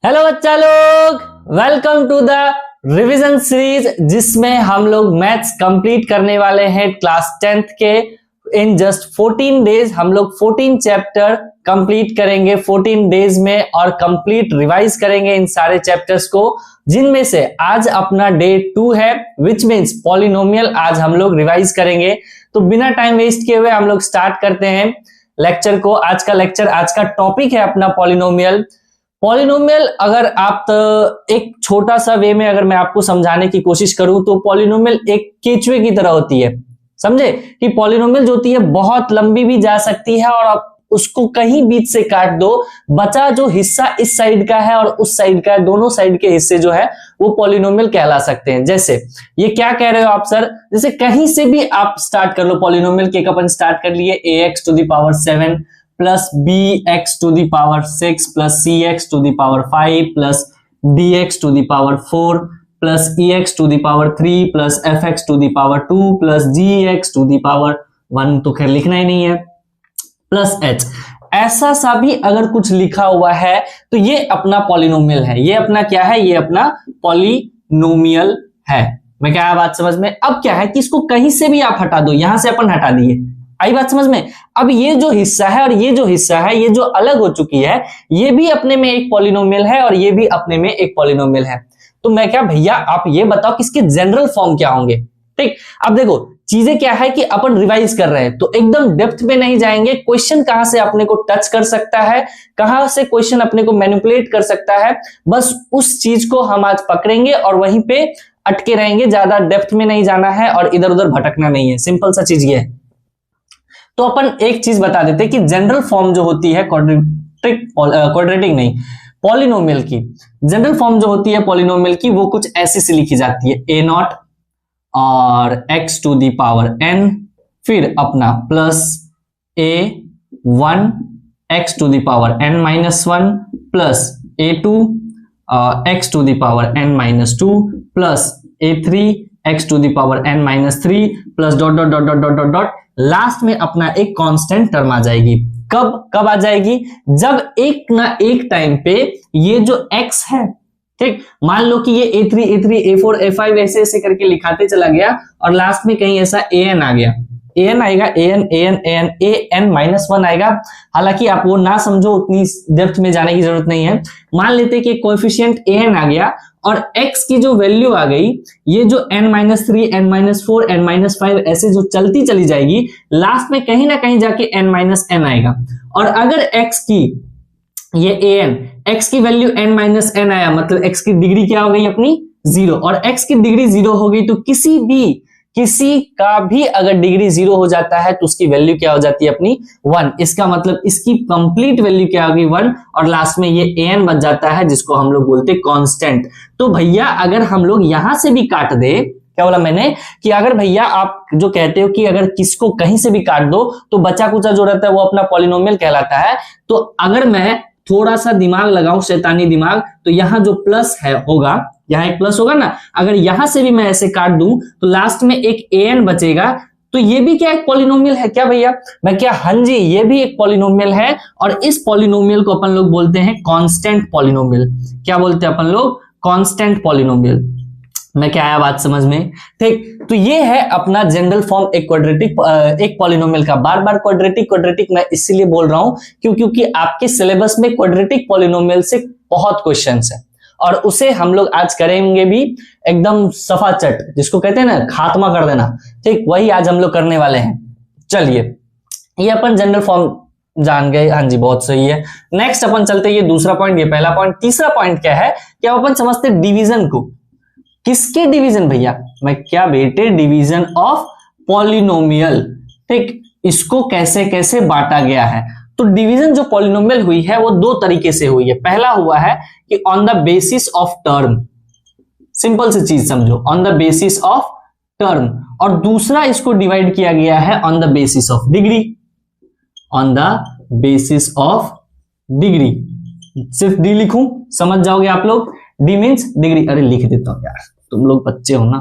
Hello बच्चा लोग, welcome to the revision series जिसमें हम लोग मैथ्स कंप्लीट करने वाले हैं क्लास 10th के। इन जस्ट 14 डेज हम लोग 14 चैप्टर कंप्लीट करेंगे 14 डेज में और कंप्लीट रिवाइज करेंगे इन सारे चैप्टर्स को, जिनमें से आज अपना डे 2 है विच मीन्स पॉलिनोमियल आज हम लोग रिवाइज करेंगे। तो बिना टाइम वेस्ट किए हुए हम लोग स्टार्ट करते हैं लेक्चर को। आज का टॉपिक है अपना पॉलिनोमियल। पॉलिनोमियल अगर आप एक छोटा सा वे में अगर मैं आपको समझाने की कोशिश करूं तो पॉलिनोमियल एक केचुए की तरह होती है। समझे कि पॉलिनोमियल जो होती है बहुत लंबी भी जा सकती है और आप उसको कहीं बीच से काट दो, बचा जो हिस्सा इस साइड का है और उस साइड का है, दोनों साइड के हिस्से जो है वो पॉलिनोमियल कहला सकते हैं। जैसे ये क्या कह रहे हो आप सर, जैसे कहीं से भी आप स्टार्ट कर लो पॉलिनोमियल के। अपन स्टार्ट कर लिए ax to the power 7 plus bx to the power 6 plus cx to the power 5 plus dx to the power 4 plus ex to the power 3 plus fx to the power 2 plus gx to the power 1, तो खैर लिखना ही नहीं है, plus h। ऐसा सा भी अगर कुछ लिखा हुआ है तो ये अपना पॉलिनोमियल है। ये अपना क्या है, ये अपना पॉलिनोमियल है। मैं क्या है बात समझ में? अब क्या है कि इसको कहीं से भी आप हटा दो, यहां से अपन हटा दिए, आई बात समझ में। अब ये जो हिस्सा है और ये जो हिस्सा है, ये जो अलग हो चुकी है, ये भी अपने में एक पॉलिनोमियल है और ये भी अपने में एक पॉलिनोमियल है। तो मैं क्या भैया आप ये बताओ कि इसके जनरल फॉर्म क्या होंगे। ठीक, अब देखो चीजें क्या है कि अपन रिवाइज कर रहे हैं तो एकदम डेप्थ में नहीं जाएंगे। क्वेश्चन कहां से अपने को टच कर सकता है, कहां से क्वेश्चन अपने को मैनिपुलेट कर सकता है, बस उस चीज को हम आज पकड़ेंगे और वहीं पे अटके रहेंगे। ज्यादा डेप्थ में नहीं जाना है और इधर उधर भटकना नहीं है, सिंपल सा चीज ये है। तो अपन एक चीज बता देते हैं कि जनरल फॉर्म जो होती है क्वाड्रेटिक नहीं, पॉलिनोमियल की जनरल फॉर्म जो होती है पॉलिनोमियल की, वो कुछ ऐसी से लिखी जाती है a नॉट और x to the power n, फिर अपना plus a1 x to the power n minus 1 plus a2 x to the power n minus 2 plus a3 x to the power n minus 3 plus dot dot dot dot dot dot dot, last में अपना एक constant term आ जाएगी। कब आ जाएगी? जब एक ना एक टाइम पे ये जो x है, ठीक, मान लो कि ये a3 a4 a5 ऐसे ऐसे करके लिखाते चला गया और लास्ट में कहीं ऐसा an आ गया, an आएगा, an माइनस 1 आएगा। हालांकि आप वो ना समझो, उतनी डेप्थ में जाने की जरूरत नहीं है। मान लेते कि कोएफिशिएंट an आ गया और x की जो वैल्यू आ गई, ये जो n minus 3 n minus 4 n minus 5 ऐसे जो चलती चली जाएगी, लास्ट में कहीं ना कहीं जाके n माइनस n आएगा। और अगर x की ये x की वैल्यू n माइनस n आया, मतलब x की डिग्री क्या हो गई अपनी 0, और x की डिग्री 0 हो गई तो किसी का भी अगर डिग्री 0 हो जाता है तो उसकी वैल्यू क्या हो जाती है अपनी 1। इसका मतलब इसकी कंप्लीट वैल्यू क्या होगी 1, और लास्ट में ये an बच जाता है जिसको हम लोग बोलते हैं कांस्टेंट। तो भैया अगर हम लोग यहां से भी काट दे, क्या बोला मैंने कि अगर भैया आप जो कहते हो कि अगर किसको कहीं से भी काट दो तो बचा कुचा जो रहता है वो अपना पॉलिनोमियल कहलाता है। तो अगर मैं थोड़ा सा दिमाग लगाऊं, शैतानी दिमाग, तो यहाँ जो प्लस है होगा, यहाँ एक प्लस होगा ना, अगर यहां से भी मैं ऐसे काट दूं तो लास्ट में एक an बचेगा। तो ये भी क्या एक पॉलिनोमियल है क्या भैया? मैं क्या, हाँ जी, ये भी एक पॉलिनोमियल है और इस पॉलिनोमियल को अपन लोग बोलते हैं कांस्टेंट पॉलिनोमियल। क्या बोलते हैं अपन लोग? Constant polynomial. मैं क्या आया बात समझ में? ठीक, तो ये है अपना जनरल फॉर्म एक क्वाड्रेटिक एक पॉलिनोमियल का। बार बार क्वाड्रेटिक मैं इसीलिए बोल रहा हूं क्योंकि आपके सिलेबस में क्वाड्रेटिक पॉलिनोमियल से बहुत क्वेश्चंस है और उसे हम लोग आज करेंगे भी एकदम सफाचट, जिसको कहते हैं ना खात्मा कर देना। ठीक, वही आज हम लोग करने वाले हैं। चलिए, ये अपन जनरल फॉर्म जान गए, हाँ जी बहुत सही है। नेक्स्ट अपन चलते हैं, ये दूसरा पॉइंट, ये पहला पॉइंट। तीसरा पॉइंट क्या है कि अब अपन समझते डिवीजन को। किसके डिवीजन भैया? मैं क्या बेटे, डिवीजन ऑफ पॉलिनोमियल। ठीक, इसको कैसे कैसे बांटा गया है? तो डिवीजन जो पॉलिनोमियल हुई है वो दो तरीके से हुई है। पहला हुआ है कि on the basis of term, simple सी चीज समझो, on the basis of term, और दूसरा इसको डिवाइड किया गया है on the basis of degree. On the basis of degree, सिर्फ डी लिखूं समझ जाओगे आप लोग। D means degree. अरे लिख देता हूं यार, तुम लोग बच्चे हो ना,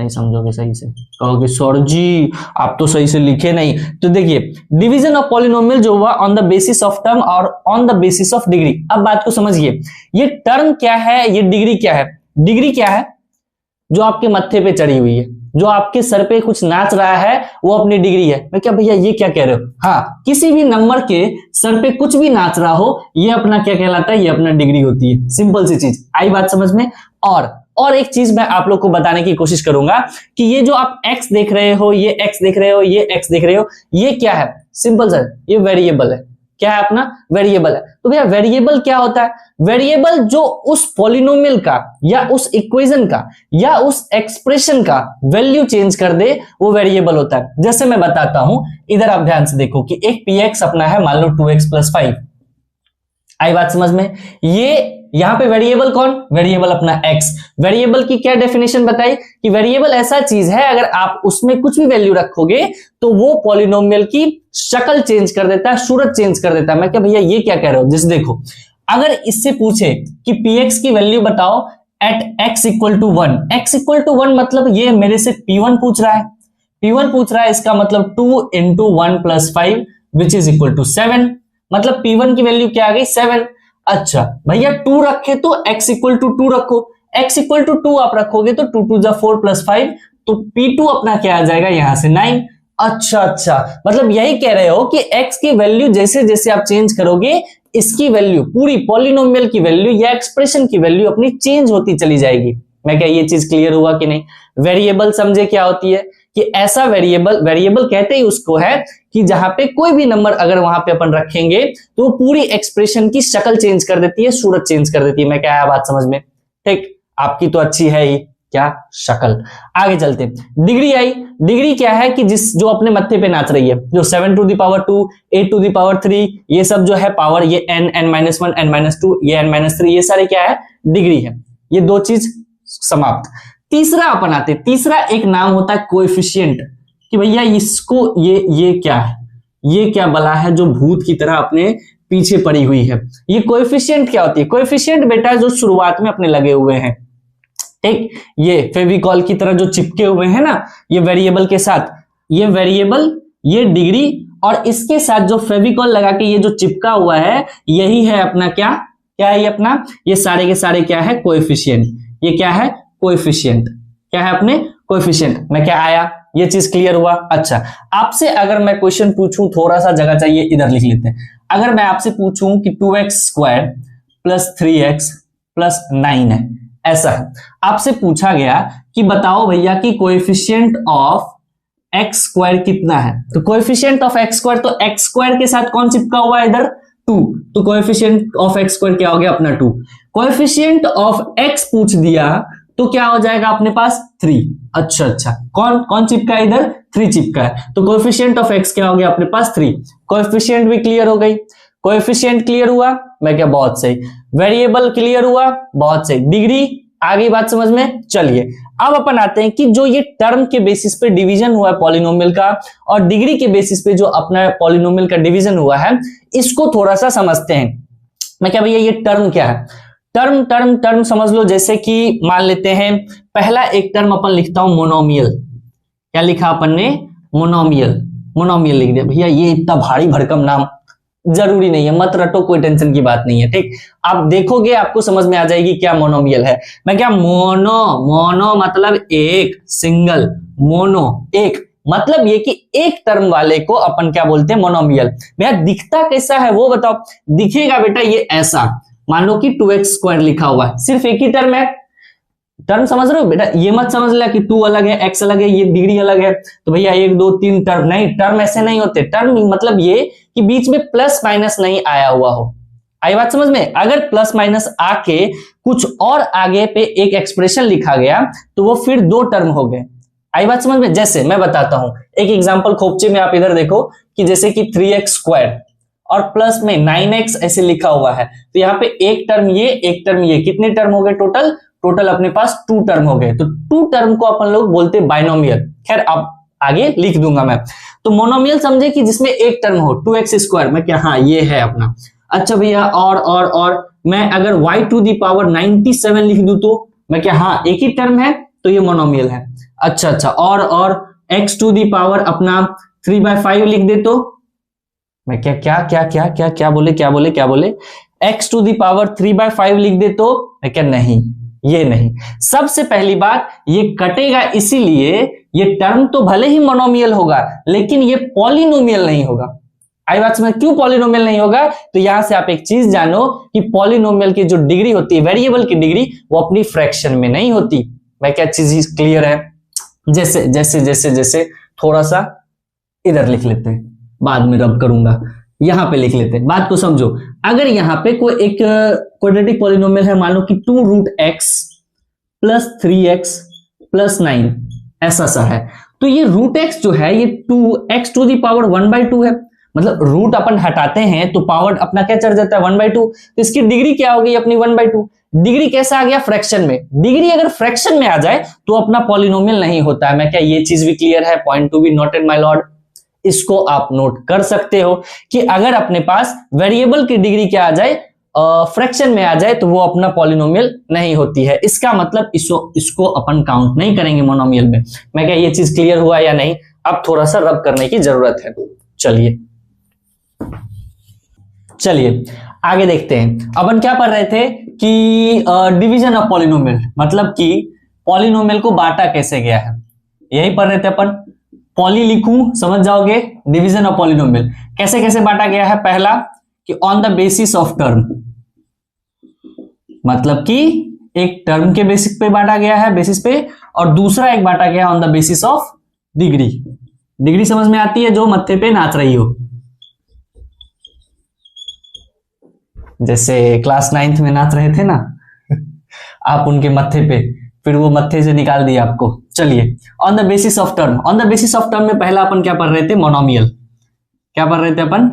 नहीं समझोगे सही से, कहोगे सर जी आप तो सही से लिखे नहीं। तो देखिए डिवीजन ऑफ पॉलिनोमियल जो हुआ on the basis of term और on the basis of degree. अब बात को समझिए, ये टर्म क्या है, ये डिग्री क्या है। डिग्री क्या है? जो आपके मत्थे पे चढ़ी हुई है, जो आपके सर पे कुछ नाच रहा है, वो अपनी डिग्री है। मैं क्या भैया ये क्या कह रहे हो? हाँ, किसी भी नंबर के सर पे कुछ भी नाच रहा हो, ये अपना क्या कहलाता है? ये अपना डिग्री होती है। सिंपल सी चीज, आई बात समझ में। और एक चीज मैं आप लोग को बताने की कोशिश करूंगा कि ये जो आप x देख रहे हो, ये x देख रहे हो, ये x देख रहे हो, ये क्या है? सिंपल सर, ये वेरिएबल है। क्या है अपना? वेरिएबल है। तो भैया वेरिएबल क्या होता है? वेरिएबल जो उस पॉलिनोमियल का या उस इक्वेशन का या उस एक्सप्रेशन का वैल्यू चेंज कर दे, वो वेरिएबल होता है। जैसे मैं बताता हूं, इधर आप ध्यान से देखो कि एक px अपना है, मान लो 2x + 5। आई बात समझ में? ये यहां पे वेरिएबल कौन? वेरिएबल अपना x। वेरिएबल की क्या डेफिनेशन बताई कि वेरिएबल ऐसा चीज है अगर आप उसमें कुछ भी वैल्यू रखोगे तो वो पॉलिनोमियल की शक्ल चेंज कर देता है, सूरत चेंज कर देता है। मैं क्या भैया ये क्या कह रहे हो? जैसे देखो, अगर इससे पूछे कि px की वैल्यू बताओ एट x = 1, x = 1 मतलब ये मेरे से p1 पूछ रहा है, p1 पूछ रहा है, इसका मतलब 2 × 1 + 5 विच इज इक्वल टू 7। मतलब p1 की वैल्यू क्या आ गई? 7। अच्छा भैया 2 रखे तो x = 2 रखो, x = 2 आप रखोगे तो 2 × 4 + 5, तो p2 अपना क्या आ जाएगा यहां से? 9। अच्छा, मतलब यही कह रहे हो कि x की वैल्यू जैसे जैसे आप चेंज करोगे, इसकी वैल्यू, पूरी पॉलिनोमियल की वैल्यू या एक्सप्रेशन की वैल्यू अपनी चेंज होती चली जाएगी। मैं क्या ये चीज क्लियर हुआ कि नहीं? वेरिएबल समझे क्या होती है कि ऐसा वेरिएबल कहते ही उसको है कि जहां पे कोई भी नंबर अगर वहां पे अपन रखेंगे तो वो पूरी एक्सप्रेशन की शक्ल चेंज कर देती है, सूरत चेंज कर देती है। मैं क्या आया बात समझ में? ठीक, आपकी तो अच्छी है ही, क्या शक्ल। आगे चलते, डिग्री आई। डिग्री क्या है कि जो अपने मत्थे पे नाच रही है, जो 7⁻², 8⁻3, ये सब जो है पावर, ये n, n-1, n-2, ये n-3, ये सारे क्या है? डिग्री है। ये दो चीज समाप्त। तीसरा अपन आते, तीसरा एक नाम होता है कोएफिशिएंट, कि भैया इसको ये क्या है? ये क्या बला है जो भूत की तरह अपने पीछे पड़ी हुई है? ये कोएफिशिएंट क्या होती है? कोएफिशिएंट बेटा जो शुरुआत में अपने लगे हुए हैं, ठीक, ये फेविकॉल की तरह जो चिपके हुए हैं ना, ये वेरिएबल के साथ, ये वेरिएबल, ये डिग्री, और इसके साथ जो फेविकॉल लगा के ये जो चिपका हुआ है, यही है अपना क्या है ये अपना? ये सारे के सारे क्या है? कोएफिशिएंट। ये क्या है? कोएफिशिएंट। क्या है अपने? कोएफिशिएंट। मैं क्या आया? ये चीज क्लियर हुआ? अच्छा, आपसे अगर मैं क्वेश्चन पूछूं, थोड़ा सा जगह चाहिए, इधर लिख लेते हैं। अगर मैं आपसे पूछूं कि 2x² + 3x + 9 है, ऐसा है, आपसे पूछा गया कि बताओ भैया कि कोएफिशिएंट ऑफ x² कितना है? तो कोएफिशिएंट ऑफ x² तो x² के साथ कौन चिपका हुआ है इधर? 2। तो कोएफिशिएंट ऑफ x² क्या हो गया अपना? 2। कोएफिशिएंट ऑफ x पूछ दिया तो क्या हो जाएगा अपने पास? 3। अच्छा, कौन चिपका है इधर? 3 चिपका है, तो कोएफिशिएंट ऑफ x क्या हो गया अपने पास? 3। कोएफिशिएंट भी क्लियर हो गई, कोएफिशिएंट क्लियर हुआ। मैं क्या, बहुत सही। वेरिएबल क्लियर हुआ, बहुत सही। डिग्री आ गई बात समझ में? चलिए अब अपन आते हैं कि जो ये टर्म के बेसिस पे डिवीजन हुआ है पॉलिनोमियल का, और डिग्री के बेसिस पे जो अपना पॉलिनोमियल का डिवीजन हुआ है, इसको थोड़ा सा समझते हैं। मैं क्या भैया ये टर्म क्या है? टर्म समझ लो, जैसे कि मान लेते हैं पहला एक टर्म अपन लिखता हूं मोनोमियल। क्या लिखा अपन ने? मोनोमियल लिख दिया। भैया ये इतना भारी भरकम नाम जरूरी नहीं है, मत रटो, कोई टेंशन की बात नहीं है, ठीक। आप देखोगे आपको समझ में आ जाएगी क्या मोनोमियल है। मैं क्या, मोनो मतलब एक, सिंगल, मोनो एक, मतलब ये कि एक टर्म वाले को अपन क्या बोलते हैं? मोनोमियल। भैया दिखता कैसा है वो बताओ? दिखेगा बेटा ये ऐसा, मान लो कि 2x² लिखा हुआ है, सिर्फ एक ही टर्म है। टर्म समझ रहे हो बेटा? ये मत समझ लिया कि 2 अलग है, x अलग है, ये डिग्री अलग है, तो भैया 1 2 3 टर्म नहीं। टर्म ऐसे नहीं होते। टर्म मतलब ये कि बीच में प्लस माइनस नहीं आया हुआ हो। आई बात समझ में? अगर प्लस माइनस आके कुछ और आगे पे एक एक्सप्रेशन लिखा गया तो वो फिर 2 टर्म हो गए। आई बात समझ में? जैसे मैं बताता हूं एक एग्जांपल खोपचे में, आप इधर देखो कि जैसे कि 3x² और प्लस में 9x ऐसे लिखा हुआ है, तो यहाँ पे एक टर्म ये, एक टर्म ये, कितने टर्म हो गए टोटल अपने पास 2 टर्म हो गए। तो 2 टर्म को अपन लोग बोलते हैं बाइनोमियल। खैर अब आगे लिख दूंगा मैं। तो मोनोमियल समझे कि जिसमें एक टर्म हो, 2x²। मैं क्या, हाँ ये है अपना। अच्छा भैया और मैं अगर y⁻97 लिख दूं तो मैं क्या, हाँ एक ही टर्म है तो ये मोनोमियल है। अच्छा, और x टू दी पावर अपना 3/5 लिख दे तो मैं क्या बोले x टू दी पावर 3/5 लिख दे तो मैं क्या, नहीं, ये नहीं। सबसे पहली बात, ये कटेगा इसीलिए, ये टर्म तो भले ही मोनोमियल होगा लेकिन ये पॉलिनोमियल नहीं होगा। आई बात समझ, क्यों पॉलिनोमियल नहीं होगा? तो यहां से आप एक चीज जानो कि पॉलिनोमियल की जो डिग्री होती है, वेरिएबल की डिग्री, वो अपनी फ्रैक्शन में नहीं होती। मैं क्या चीज क्लियर है? जैसे थोड़ा सा इधर लिख लेते हैं, बाद में रब करूंगा, यहां पे लिख लेते हैं, बात को समझो। अगर यहां पे कोई एक क्वाड्रेटिक पॉलिनोमियल है, मान लो कि 2√x प्लस 3x प्लस 9 ऐसा सा है, तो ये √x जो है ये 2x टू दी पावर 1/2 है। मतलब रूट अपन हटाते हैं तो पावर अपना क्या चढ़ जाता है, 1/2। तो इसकी डिग्री क्या हो गई अपनी 1/2। डिग्री कैसा आ गया, फ्रैक्शन में। डिग्री अगर फ्रैक्शन में आ जाए तो अपना पॉलिनोमियल नहीं होता है। मैं क्या, ये चीज भी क्लियर है? Point to be noted my Lord. इसको आप नोट कर सकते हो कि अगर अपने पास वेरिएबल की डिग्री क्या आ जाए, फ्रैक्शन में आ जाए, तो वो अपना पॉलिनोमियल नहीं होती है। इसका मतलब इसको अपन काउंट नहीं करेंगे मोनोमियल में। मैं क्या, ये चीज क्लियर हुआ या नहीं? अब थोड़ा सा रब करने की जरूरत है। चलिए आगे देखते हैं। अपन क्या पढ़ रहे थे कि डिवीजन ऑफ पॉलिनोमियल, मतलब कि पॉलिनोमियल को बांटा कैसे गया है, यही पढ़ रहे थे अपन। पॉली लिखूं समझ जाओगे, डिवीजन ऑफ पॉलिनोमियल कैसे कैसे बांटा गया है। पहला कि on the basis of term, मतलब कि एक टर्म के बेसिस पे बांटा गया है, बेसिस पे, और दूसरा एक बांटा गया on the basis of degree. Degree समझ में आती है, जो मत्थे पे नाच रही हो, जैसे क्लास 9th में नाच रहे थे ना आप उनके मत्थे पे, फिर वो मत्थे से निकाल दिया आपको। चलिए, on the basis of term. On the basis of term में पहला अपन क्या पढ़ रहे थे, मोनोमियल। क्या पढ़ रहे थे अपन,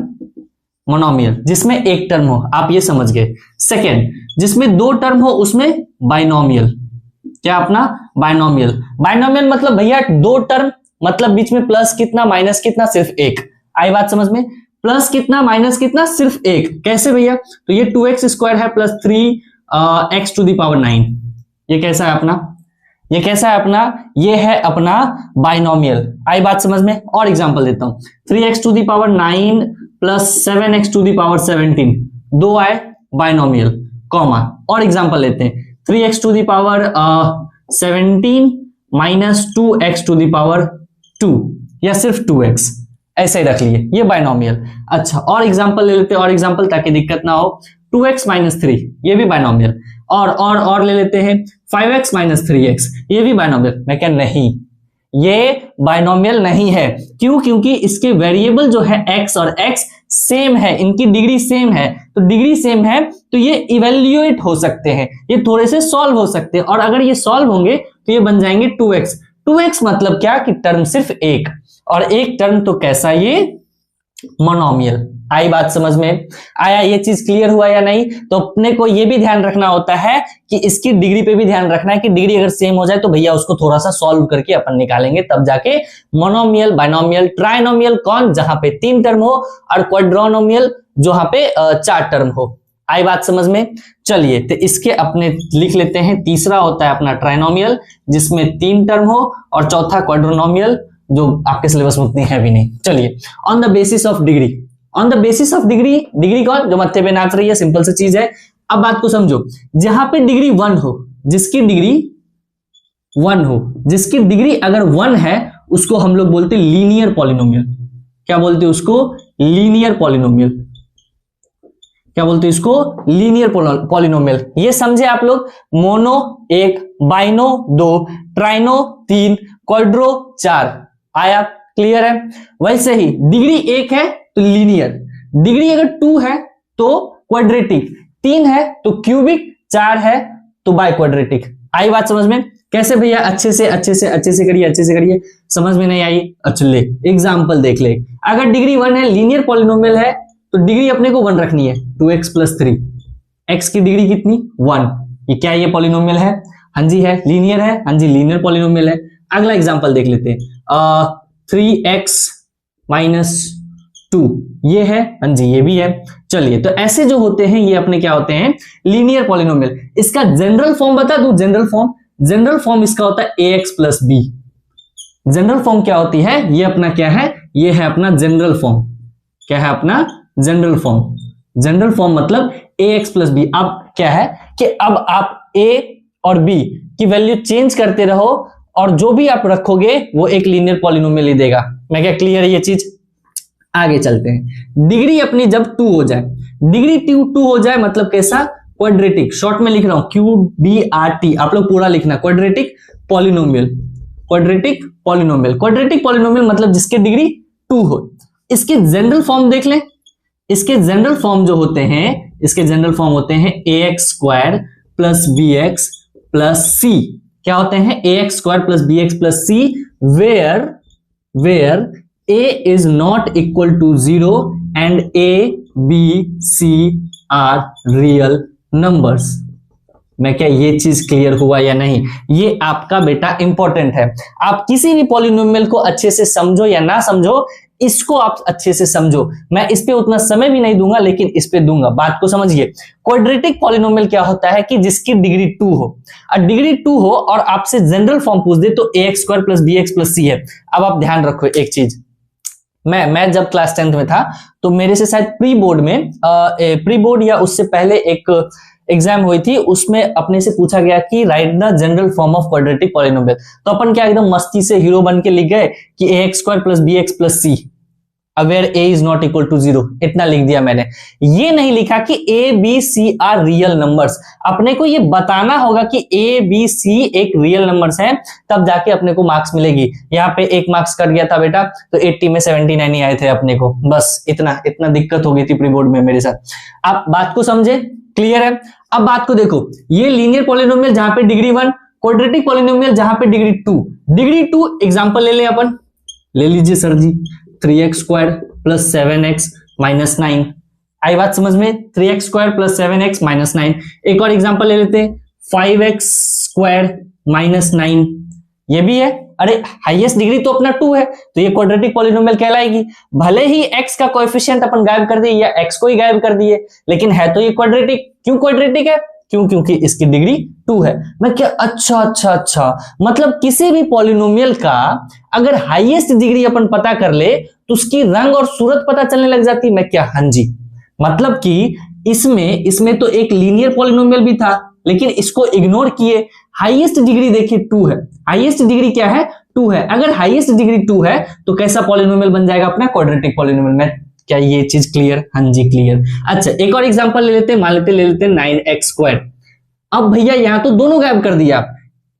मोनोमियल, जिसमें एक टर्म हो, आप ये समझ गए। सेकेंड, जिसमें दो टर्म हो, उसमें बाइनोमियल। क्या अपना, बाइनोमियल। बाइनोमियल मतलब भैया दो टर्म, मतलब बीच में प्लस कितना माइनस कितना, सिर्फ एक। आई बात समझ में? प्लस कितना माइनस कितना, सिर्फ एक। कैसे भैया? तो ये 2x स्क्वायर है plus 3x to the power 9। ये कैसा है अपना, ये कैसा है अपना, ये है अपना बाइनोमियल। आई बात समझ में? और एग्जांपल देता हूं, 3x to the power 9 plus 7x to the power 17, दो आए बाइनोमियल, कॉमा। और एग्जांपल लेते हैं, 3x to the power 17 minus 2x to the power 2, या सिर्फ 2x, ऐसे ही रख लिए, ये बाइनोमियल। अच्छा, और एग्जांपल ले लेते हैं, और एग्जांपल, ताकि दिक्कत ना हो। 2x माइनस 3, ये भी बाइनोमियल। और ले लेते हैं 5x माइनस 3x, ये भी बाइनोमियल। मैं क्या, नहीं, ये बाइनोमियल नहीं है। क्यों? क्योंकि इसके वेरिएबल जो है x और x सेम है, इनकी डिग्री सेम है। तो डिग्री सेम है तो ये इवेल्युएट हो सकते हैं, ये थोड़े से सॉल्व हो सकते हैं, और अगर ये सॉल्व होंगे तो ये बन जाएंगे 2x। 2x मतलब क्या कि टर्म सिर्फ एक, और एक टर्म तो कैसा, ये मोनोमियल। आई बात समझ में? आया? ये चीज क्लियर हुआ या नहीं? तो अपने को ये भी ध्यान रखना होता है कि इसकी डिग्री पे भी ध्यान रखना है कि डिग्री अगर सेम हो जाए तो भैया उसको थोड़ा सा सॉल्व करके अपन निकालेंगे, तब जाके मोनोमियल, बाइनोमियल, ट्राइनोमियल कौन, जहां पे 3 टर्म हो, और क्वाड्रोनोमियल जहां पे 4 टर्म हो। आई बात समझ में? चलिए, तो इसके अपने लिख लेते हैं। तीसरा होता है अपना ट्राइनोमियल, जिसमें 3 टर्म हो, और चौथा क्वाड्रोनोमियल, जो आपके सिलेबस में उतनी है भी नहीं। चलिए, on the basis of degree. On the basis of degree, degree कौन, जो मत्थे पे नाच रही है, सिंपल सी चीज है। अब बात को समझो, जहां पे डिग्री 1 हो, जिसकी डिग्री 1 हो, जिसकी डिग्री अगर 1 है, उसको हम लोग बोलते हैं लीनियर पॉलिनोमियल। क्या बोलते हैं उसको, लीनियर पॉलिनोमियल। क्या बोलते हैं इसको, लीनियर पॉलिनोमियल। ये समझे आप लोग? Mono 1, बाइनो 2, ट्राइनो 3, Quadro 4। आया? क्लियर है? वैसे ही डिग्री 1 है तो लीनियर, डिग्री अगर 2 है तो क्वाड्रेटिक, 3 है तो क्यूबिक, 4 है तो बाय क्वाड्रेटिक। आई बात समझ में? कैसे भैया? अच्छे से करिए। समझ में नहीं आई? अच्छा, ले एग्जांपल देख ले। अगर डिग्री 1 है, लीनियर पॉलिनोमियल है, तो डिग्री अपने को 1 रखनी है, 2x प्लस 3। x की डिग्री कितनी, 1। ये क्या, ये पॉलिनोमियल है? हाँ जी है। लीनियर है? हाँ जी, लीनियर पॉलिनोमियल है। अगला एग्जांपल देख लेते हैं, 3x माइनस 2, ये है। हाँ जी, ये भी है। चलिए, तो ऐसे जो होते हैं ये अपने क्या होते हैं, लीनियर पॉलिनोमियल। इसका जनरल फॉर्म बता दूं, जनरल फॉर्म इसका होता है ax plus b। General form क्या होती है, ये अपना क्या है, ये है अपना जनरल फॉर्म। क्या है अपना जनरल फॉर्म? जनरल फॉर्म मतलब ax प्लस बी। अब क्या है कि अब आप a और b की वैल्यू चेंज करते रहो और जो भी आप रखोगे वो एक लीनियर पॉलिनोमियल ही देगा। मैं क्या क्लियर है ये चीज? आगे चलते हैं। डिग्री अपनी जब 2 हो जाए, डिग्री 2 हो जाए मतलब कैसा? क्वाड्रेटिक। शॉर्ट में लिख रहा हूं QBRT, आप लोग पूरा लिखना, quadratic polynomial. Quadratic polynomial, quadratic polynomial मतलब जिसके डिग्री 2 हो। इसके जनरल फॉर्म देख लें। इसके जनरल फॉर्म जो होते हैं, इसके जनरल फॉर्म होते हैं ax square plus bx plus c। क्या होते हैं? ax square plus bx plus c where a is not equal to 0 and a, b, c are real numbers। मैं क्या ये चीज क्लियर हुआ या नहीं? ये आपका बेटा इंपॉर्टेंट है। आप किसी भी पॉलिनोमियल को अच्छे से समझो या ना समझो, इसको आप अच्छे से समझो। मैं इस पे उतना समय भी नहीं दूंगा लेकिन इस पे दूंगा। बात को समझिए। क्वाड्रेटिक पॉलिनोमियल क्या होता है कि जिसकी डिग्री 2 हो, और डिग्री 2 हो और आपसे जनरल फॉर्म पूछ दे तो ax square plus bx plus c है। अब आप ध्यान रखो एक चीज, मैं जब क्लास 10th में था तो मेरे से शायद प्री बोर्ड या उससे पहले एक एग्जाम हुई थी, उसमें अपने से पूछा गया कि right the general form of quadratic polynomial. तो अपन क्या एकदम मस्ती से हीरो बन के लिख गए कि ax square plus bx plus c where a is not equal to 0, इतना लिख दिया मैंने। ये नहीं लिखा कि a b c are real numbers. अपने को ये बताना होगा कि a b c एक रियल नंबर्स हैं, तब जाके अपने को मार्क्स मिलेगी। यहाँ पे 1 मार्क्स कट गया था बेटा, तो 80 में 79 ही आए थे अपने को। बस इतना दिक्कत हो गई थी प्री बोर्ड में मेरे साथ। आप बात को समझे? क्लियर है? अब बात को देखो, ये लीनियर पॉलिनोमियल जहां पे डिग्री 1, क्वाड्रेटिक पॉलिनोमियल जहां पे डिग्री 2। डिग्री 2 एग्जांपल ले लें अपन, ले लीजिए सर जी, 3x square plus 7x minus 9। आई बात समझ में? 3x square plus 7x minus 9। एक और एग्जांपल ले लेते हैं, 5x स्क्वायर माइनस 9। ये भी है। अरे हाईएस्ट डिग्री तो अपना 2 है, तो ये क्वाड्रेटिक पॉलिनोमियल कहलाएगी। भले ही x का कोएफिशिएंट अपन गायब कर दिए या x को ही गायब कर दिए, लेकिन है तो ये क्वाड्रेटिक। क्यों क्वाड्रेटिक है? क्योंकि इसकी डिग्री 2 है। मैं क्या अच्छा मतलब किसी भी पॉलिनोमियल का अगर हाईएस्ट डिग्री अपन पता कर ले तो उसकी रंग और सूरत पता चलने लग जाती। मैं क्या? हाँ जी। मतलब कि इसमें तो एक लीनियर पॉलिनोमियल भी था, लेकिन इसको इग्नोर किए। हाईएस्ट डिग्री देखिए 2 है। हाईएस्ट डिग्री क्या है? 2 है। अगर हाईएस्ट डिग्री 2 है तो कैसा पॉलिनोमियल बन जाएगा अपना? Quadratic polynomial. में क्या ये चीज क्लियर? हाँ जी क्लियर। अच्छा एक और एग्जांपल ले लेते हैं, मान लेते हैं 9x स्क्वायर। अब भैया यहां तो दोनों गायब कर दिया,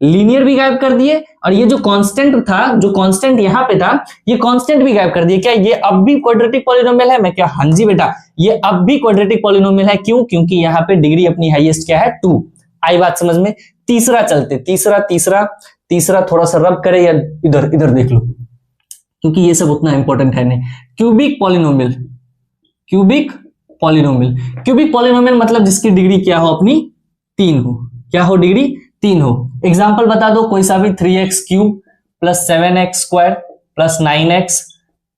लीनियर भी गायब कर दिए और ये जो कांस्टेंट था, जो कांस्टेंट यहां पे था, ये कांस्टेंट भी गायब कर दिए। क्या ये अब भी क्वाड्रेटिक पॉलिनोमियल है? मैं क्या? हाँ जी बेटा, ये अब भी क्वाड्रेटिक पॉलिनोमियल है। क्यों? क्योंकि यहाँ पे डिग्री अपनी हाईएस्ट क्या है? 2। आई बात समझ में? तीसरा चलते, तीसरा थोड़ा सा रब करे या इधर देख लो, क्योंकि ये सब उतना इंपॉर्टेंट है नहीं। Cubic polynomial. क्यूबिक पॉलिनोमियल मतलब जिसकी डिग्री क्या हो? अपनी 3 हो। क्या हो? डिग्री 3 हो। एग्जांपल बता दो कोई सा भी। 3x cube plus 7x square plus 9x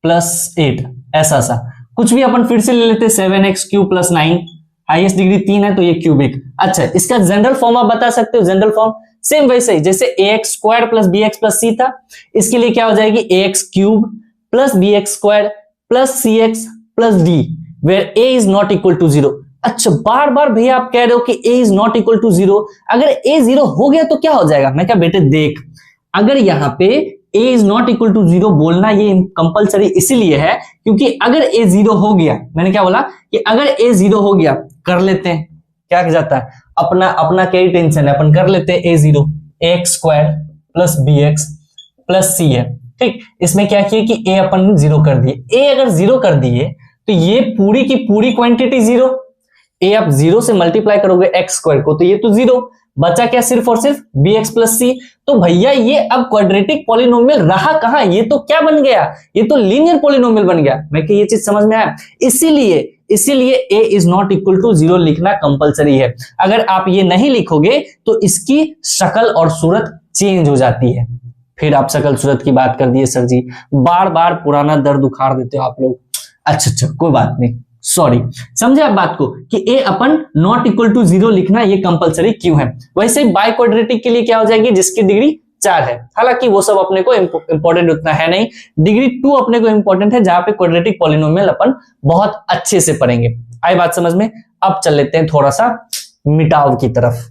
plus 8, ऐसा सा कुछ भी अपन फिर से ले लेते। 7x cube plus 9, highest degree 3 है तो ये क्यूबिक। अच्छा इसका जनरल फॉर्म आप बता सकते हो? जनरल फॉर्म सेम वैसे ही जैसे ax square plus bx plus c था, इसके लिए क्या हो जाएगी? ax cube plus bx square plus cx plus d where a is not equal to 0। अच्छा बार बार भैया आप कह रहे हो कि a is not equal to 0, अगर a 0 हो गया तो क्या हो जाएगा? मैं क्या बेटे देख, अगर यहाँ पे a is not equal to 0 बोलना ये कंपलसरी इसीलिए है क्योंकि अगर a 0 हो गया, मैंने क्या बोला कि अगर a 0 हो गया, कर लेते हैं, क्या जाता है अपना क्या टेंशन है, अपन कर लेते हैं a0, ax square plus bx plus c है। ठीक, इसमें क्या किया कि a अपन 0 कर दिए। a अगर 0 कर दिए तो ये पूरी की पूरी क्वांटिटी 0, a आप 0 से मल्टीप्लाई करोगे x स्क्वायर को तो ये तो 0 बचा, क्या सिर्फ और सिर्फ bx प्लस c। तो भैया ये अब क्वाड्रेटिक पॉलिनोमियल रहा कहां? ये तो क्या बन गया? ये तो लीनियर पॉलिनोमियल बन गया। मैं कि ये चीज समझ में आया? इसीलिए a is not equal to 0 लिखना कंपलसरी है। अगर आप ये नहीं लिखोगे तो इसकी शक्ल और सूरत चेंज हो जाती है। फिर आप शक्ल सूरत की बात कर दिए सर जी, बार बार पुराना दर्द उखाड़ देते हो आप लोग। अच्छा कोई बात नहीं, सॉरी। समझे आप बात को कि a अपन नॉट इक्वल टू 0 लिखना ये कंपलसरी क्यों है। वैसे बाय क्वाड्रेटिक के लिए क्या हो जाएगी? जिसकी डिग्री 4 है। हालांकि वो सब अपने को इंपॉर्टेंट उतना है नहीं, डिग्री 2 अपने को इंपॉर्टेंट है, जहां पे क्वाड्रेटिक पॉलिनोमियल अपन बहुत अच्छे से पढ़ेंगे। आई बात समझ में? अब चल लेते हैं थोड़ा सा मिटाव की तरफ।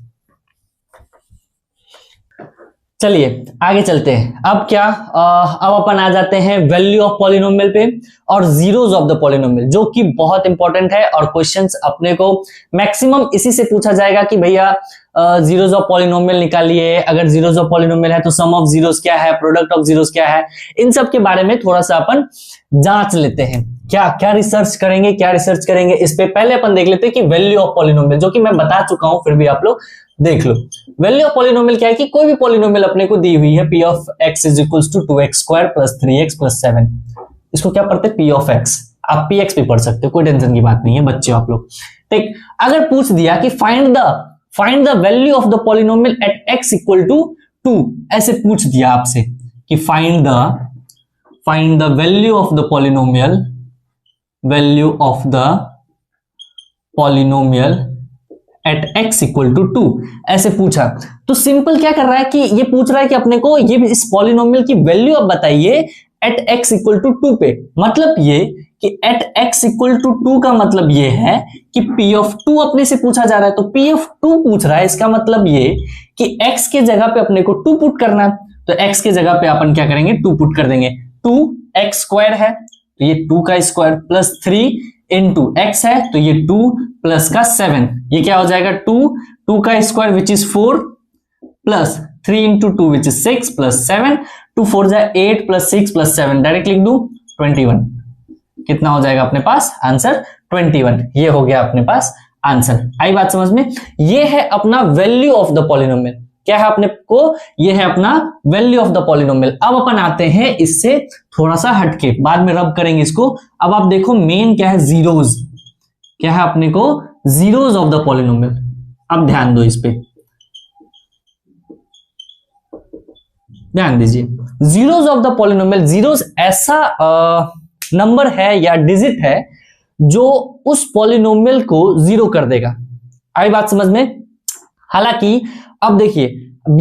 चलिए आगे चलते हैं। अब क्या, अब अपन आ जाते हैं वैल्यू ऑफ पॉलिनोमियल पे और जीरोस ऑफ द पॉलिनोमियल, जो कि बहुत इंपॉर्टेंट है और क्वेश्चंस अपने को मैक्सिमम इसी से पूछा जाएगा कि भैया जीरोस ऑफ पॉलिनोमियल निकालिए, अगर जीरोस ऑफ पॉलिनोमियल है तो सम ऑफ जीरोस क्या है, प्रोडक्ट ऑफ जीरोस क्या है, इन सब के बारे में थोड़ा सा अपन जांच लेते हैं। क्या क्या रिसर्च करेंगे इस पे। पहले अपन देख लेते हैं कि वैल्यू ऑफ पॉलिनोमियल, जो कि मैं बता चुका हूं, फिर भी आप लोग देख लो। वैल्यू ऑफ पॉलिनोमियल क्या है कि कोई भी पॉलिनोमियल अपने को दी हुई है, p of x is equal to 2x square plus 3x plus 7। इसको क्या पढ़ते हैं? p of x। आप px भी पढ़ सकते हो, कोई टेंशन की बात नहीं है बच्चे आप लोग। ठीक, अगर पूछ दिया कि find the value of the polynomial at x equal to 2, ऐसे पूछ दिया आपसे कि find the value of the polynomial at x equal to 2, ऐसे पूछा। तो सिंपल क्या कर रहा है कि ये पूछ रहा है कि अपने को ये इस पॉलिनोमियल की वैल्यू अब बताइए एट x इक्वल टू 2 पे। मतलब ये कि एट x इक्वल टू 2 का मतलब ये है कि p ऑफ 2 अपने से पूछा जा रहा है, तो p ऑफ 2 पूछ रहा है, इसका मतलब ये कि x के जगह पे अपने को 2 पुट करना है। तो x के जगह पे अपन क्या करेंगे? 2 पुट कर देंगे। 2x स्क्वायर है तो ये 2 का स्क्वायर प्लस 3 इंटू एक्स है तो ये 2 प्लस का 7, ये क्या हो जाएगा? 2 का square which is 4 plus 3 into 2 which is 6 plus 7, 2 4 जाए 8 प्लस 6 प्लस 7, डायरेक्ट लिख दू 21। कितना हो जाएगा अपने पास आंसर? 21। ये हो गया अपने पास आंसर। आई बात समझ में? ये है अपना वैल्यू ऑफ द पॉलिनोमियल। क्या है अपने को? ये है अपना वैल्यू ऑफ द पॉलिनोमियल। अब अपन आते हैं इससे थोड़ा सा हटके, बाद में रब करेंगे इसको। अब आप देखो मेन क्या है? जीरोस। क्या है अपने को? Zeros of the polynomial. अब ध्यान दो इस पे, ध्यान दीजिए। Zeros of the polynomial, zeros ऐसा नंबर है या डिजिट है जो उस पॉलिनोमियल को जीरो कर देगा। आई बात समझ में? हालांकि अब देखिए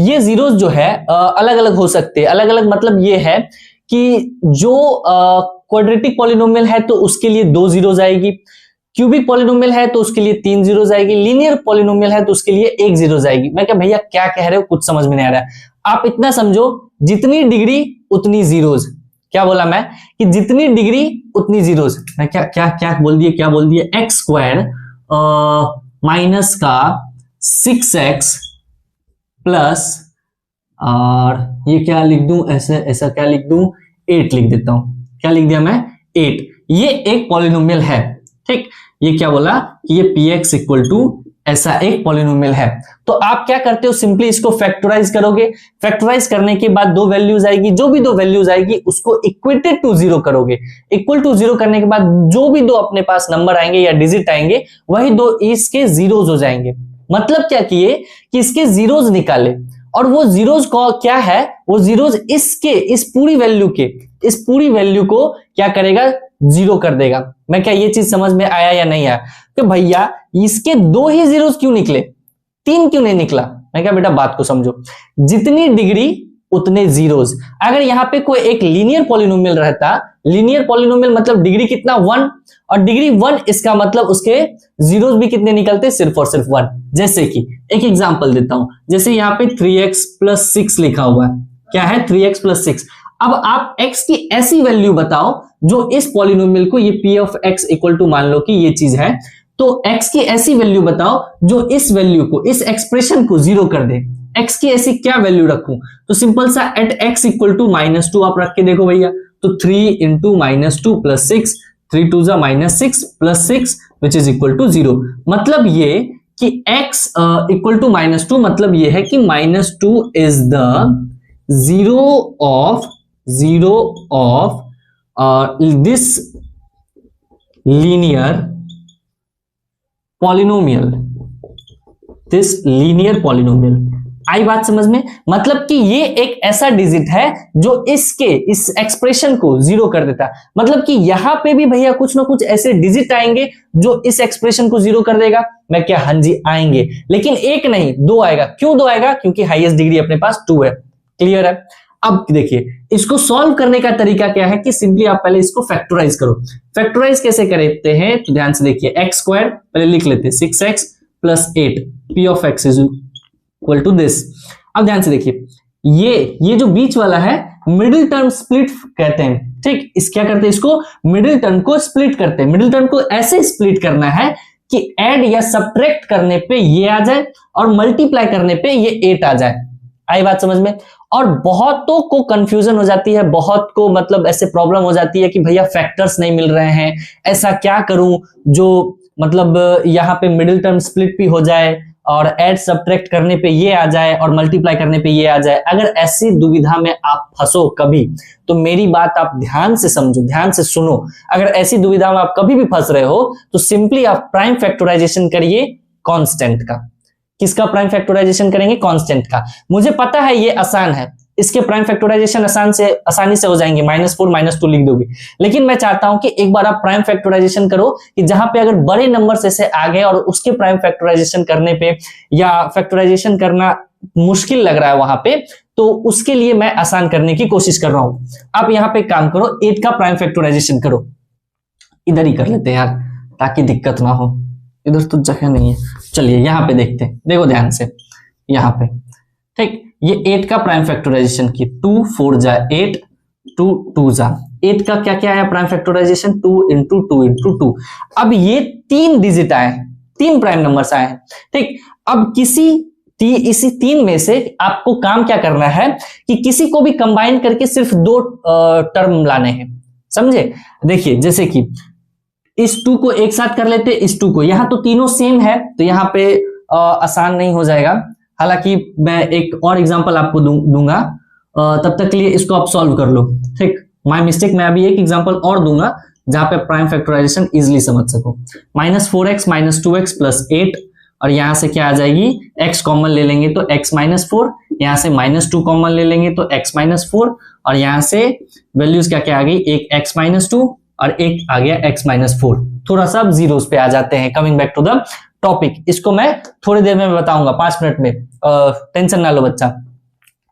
ये जीरोस जो है अलग अलग हो सकते हैं। अलग अलग मतलब ये है कि जो क्वाड्रेटिक पॉलिनोमियल है तो उसके लिए 2 जीरोस आएगी, क्यूबिक पॉलिनोमियल है तो उसके लिए 3 जीरोस आएगी, लीनियर पॉलिनोमियल है तो उसके लिए 1 जीरोस आएगी। मैं क्या भैया क्या कह रहे हो, कुछ समझ में नहीं आ रहा है। आप इतना समझो, जितनी डिग्री उतनी जीरोस। क्या बोला मैं? कि जितनी डिग्री उतनी जीरोस। मैं क्या बोल दिए? एक्स स्क्वायर माइनस का 6x प्लस, और ये क्या लिख दूं? ऐसा क्या लिख दूं? 8 लिख देता हूं। क्या लिख दिया मैं? 8। ये एक पॉलिनोमियल है। ठीक, ये क्या बोला कि ये px इक्वल टू ऐसा एक पॉलिनोमियल है। तो आप क्या करते हो? सिंपली इसको फैक्टराइज करोगे। फैक्टराइज करने के बाद 2 वैल्यूज आएगी, जो भी 2 वैल्यूज आएगी उसको इक्वेटेड टू 0 करोगे। इक्वल टू 0 करने के बाद जो भी 2 अपने पास नंबर आएंगे या डिजिट आएंगे, वही 2 इसके जीरोज हो जाएंगे। मतलब क्या किए कि इसके जीरोज निकाले, और वो जीरोज को क्या है? वो जीरोज इसके इस पूरी वैल्यू को क्या करेगा? 0 कर देगा। मैं क्या ये चीज समझ में आया या नहीं आया? कि भैया इसके 2 ही जीरोस क्यों निकले, 3 क्यों नहीं निकला? मैं क्या बेटा बात को समझो, जितनी डिग्री उतने जीरोस। अगर यहाँ पे कोई एक लीनियर पॉलिनोमियल रहता, लीनियर पॉलिनोमियल मतलब डिग्री कितना? 1, और डिग्री 1 इसका मतलब उसके जीरोस भी कितने निकलते? सिर्फ और सिर्फ 1। जैसे कि एक एग्जांपल देता हूं, जैसे यहाँ पे 3x प्लस 6 लिखा हुआ है। क्या है? 3x plus 6। अब आप x की ऐसी वैल्यू बताओ जो इस पॉलिनोमियल को, ये p of x equal to मान लो कि ये चीज है, तो x की ऐसी वैल्यू बताओ जो इस वैल्यू को, इस एक्सप्रेशन को 0 कर दे। x की ऐसी क्या वैल्यू रखूं? तो सिंपल सा एट x इक्वल टू -2 आप रख के देखो भैया। तो 3 इंटू -2 प्लस 6, 3 2 जा -6 plus 6 which is equal to 0। मतलब ये कि x इक्वल टू -2, मतलब ये है कि -2 is the zero of this linear polynomial, आई बात समझ में? मतलब कि ये एक ऐसा डिजिट है जो इस एक्सप्रेशन को 0 कर देता है। मतलब कि यहां पे भी भैया कुछ ना कुछ ऐसे डिजिट आएंगे जो इस एक्सप्रेशन को 0 कर देगा। मैं क्या? हाँ जी आएंगे, लेकिन एक नहीं 2 आएगा। क्यों 2 आएगा? क्योंकि हाईएस्ट डिग्री अपने पास 2 है। क्लियर है? अब देखिए इसको सॉल्व करने का तरीका क्या है कि सिंपली आप पहले इसको फैक्टराइज करो। फैक्टराइज कैसे करते हैं तो ध्यान से देखिए, एक्स स्क्वायर पहले लिख लेते हैं 6x plus 8 p of x is equal to this. अब ध्यान से देखिए, ये जो बीच वाला है मिडिल टर्म स्प्लिट कहते हैं, ठीक। इस क्या करते हैं, इसको मिडिल टर्म को स्प्लिट करते हैं। मिडिल टर्म को ऐसे स्प्लिट करना है कि ऐड या सब्ट्रैक्ट करने पे ये आ जाए और मल्टीप्लाई करने पे ये 8 आ जाए। आई बात समझ में? और बहुतों को कंफ्यूजन हो जाती है, बहुत को मतलब ऐसे प्रॉब्लम हो जाती है कि भैया फैक्टर्स नहीं मिल रहे हैं, ऐसा क्या करूं जो मतलब यहाँ पे मिडिल टर्म स्प्लिट भी हो जाए और ऐड सब्ट्रैक्ट करने पे ये आ जाए और मल्टीप्लाई करने पे ये आ जाए। अगर ऐसी दुविधा में आप फंसो कभी, तो मेरी बात आप ध्यान से समझो, ध्यान से सुनो। अगर ऐसी दुविधा में आप कभी भी फंस रहे हो तो सिंपली आप प्राइम फैक्टराइजेशन करिए कांस्टेंट का। किसका प्राइम फैक्टराइजेशन करेंगे? कांस्टेंट का। मुझे पता है ये आसान है, इसके प्राइम फैक्टराइजेशन आसानी से हो जाएंगे, -4 -2 लिख दोगे। लेकिन मैं चाहता हूं कि एक बार आप प्राइम फैक्टराइजेशन करो कि जहां पे अगर बड़े नंबर से आ गए और उसके प्राइम फैक्टराइजेशन करने पे या फैक्टराइजेशन करना मुश्किल लग रहा है वहां पे, तो उसके लिए मैं आसान करने की कोशिश कर रहा हूं। आप यहां पे काम करो, 8 का प्राइम फैक्टराइजेशन करो। इधर ही कर लेते हैं यार ताकि दिक्कत ना हो, इधर तो जगह नहीं है। चलिए यहां पे देखते हैं, देखो ध्यान से यहां पे, ठीक। ये 8 का प्राइम फैक्टराइजेशन की 2 4 जा 8 2 2 जा 8 का क्या क्या आया प्राइम फैक्टराइजेशन? 2 into 2 into 2। अब ये 3 डिजिट आए हैं, 3 प्राइम नंबर्स आए हैं, ठीक। अब इसी 3 में से आपको काम क्या करना है कि किसी को भी कंबाइन करके सिर्फ 2 टर्म लाने हैं, समझे? देखिए जैसे कि इस 2 को एक साथ कर लेते, इस 2 को, यहां तो तीनों सेम है तो यहां पे आसान नहीं हो जाएगा। हालांकि मैं एक और एग्जांपल आपको दूंगा, तब तक के लिए इसको आप सॉल्व कर लो, ठीक। माय मिस्टेक, मैं अभी एक एग्जांपल और दूंगा जहां पे प्राइम फैक्टराइजेशन इजीली समझ सको। -4x -2x प्लस 8, और यहां से क्या आ जाएगी, x कॉमन ले लेंगे तो x -4, यहां से -2 कॉमन ले लेंगे तो x -4, और यहां से वैल्यूज क्या क्या आ गई, एक x -2 और एक आ गया x -4। थोड़ा सा अब जीरोस पे आ जाते हैं। Coming back to the topic, इसको मैं थोड़ी देर में बताऊंगा, 5 मिनट में, टेंशन ना लो बच्चा।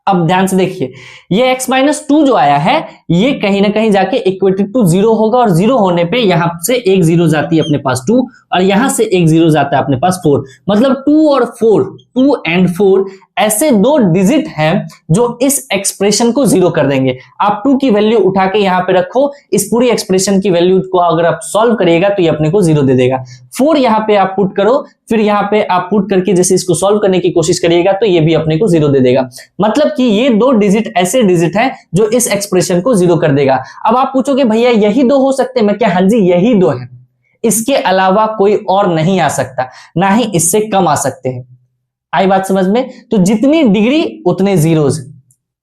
अब ध्यान से देखिए, ये x -2 जो आया है ये कहीं ना कहीं जाके इक्वल टू 0 होगा, और 0 होने पे यहां से एक 0 जाती है अपने पास 2, और यहां से एक 0 जाता है अपने पास 4। मतलब 2 और 4, 2 एंड 4 ऐसे 2 डिजिट हैं जो इस एक्सप्रेशन को 0 कर देंगे। आप 2 की वैल्यू उठा के यहां पे रखो, इस पूरी एक्सप्रेशन की वैल्यू को अगर आप सॉल्व करिएगा तो ये अपने को 0 दे देगा। 4 यहां पे आप पुट करो, फिर यहां पे आप पुट करके जैसे इसको सॉल्व करने की कोशिश करिएगा तो ये भी अपने को 0 दे देगा। मतलब कि ये 2 डिजिट ऐसे डिजिट हैं जो इस एक्सप्रेशन को 0 कर देगा। अब आप पूछोगे भैया यही 2 हो सकते हैं? मैं क्या, हाँ जी यही 2 है, इसके अलावा कोई और नहीं आ सकता, ना ही इससे कम आ सकते हैं। आई बात समझ में? तो जितनी डिग्री उतने जीरोज,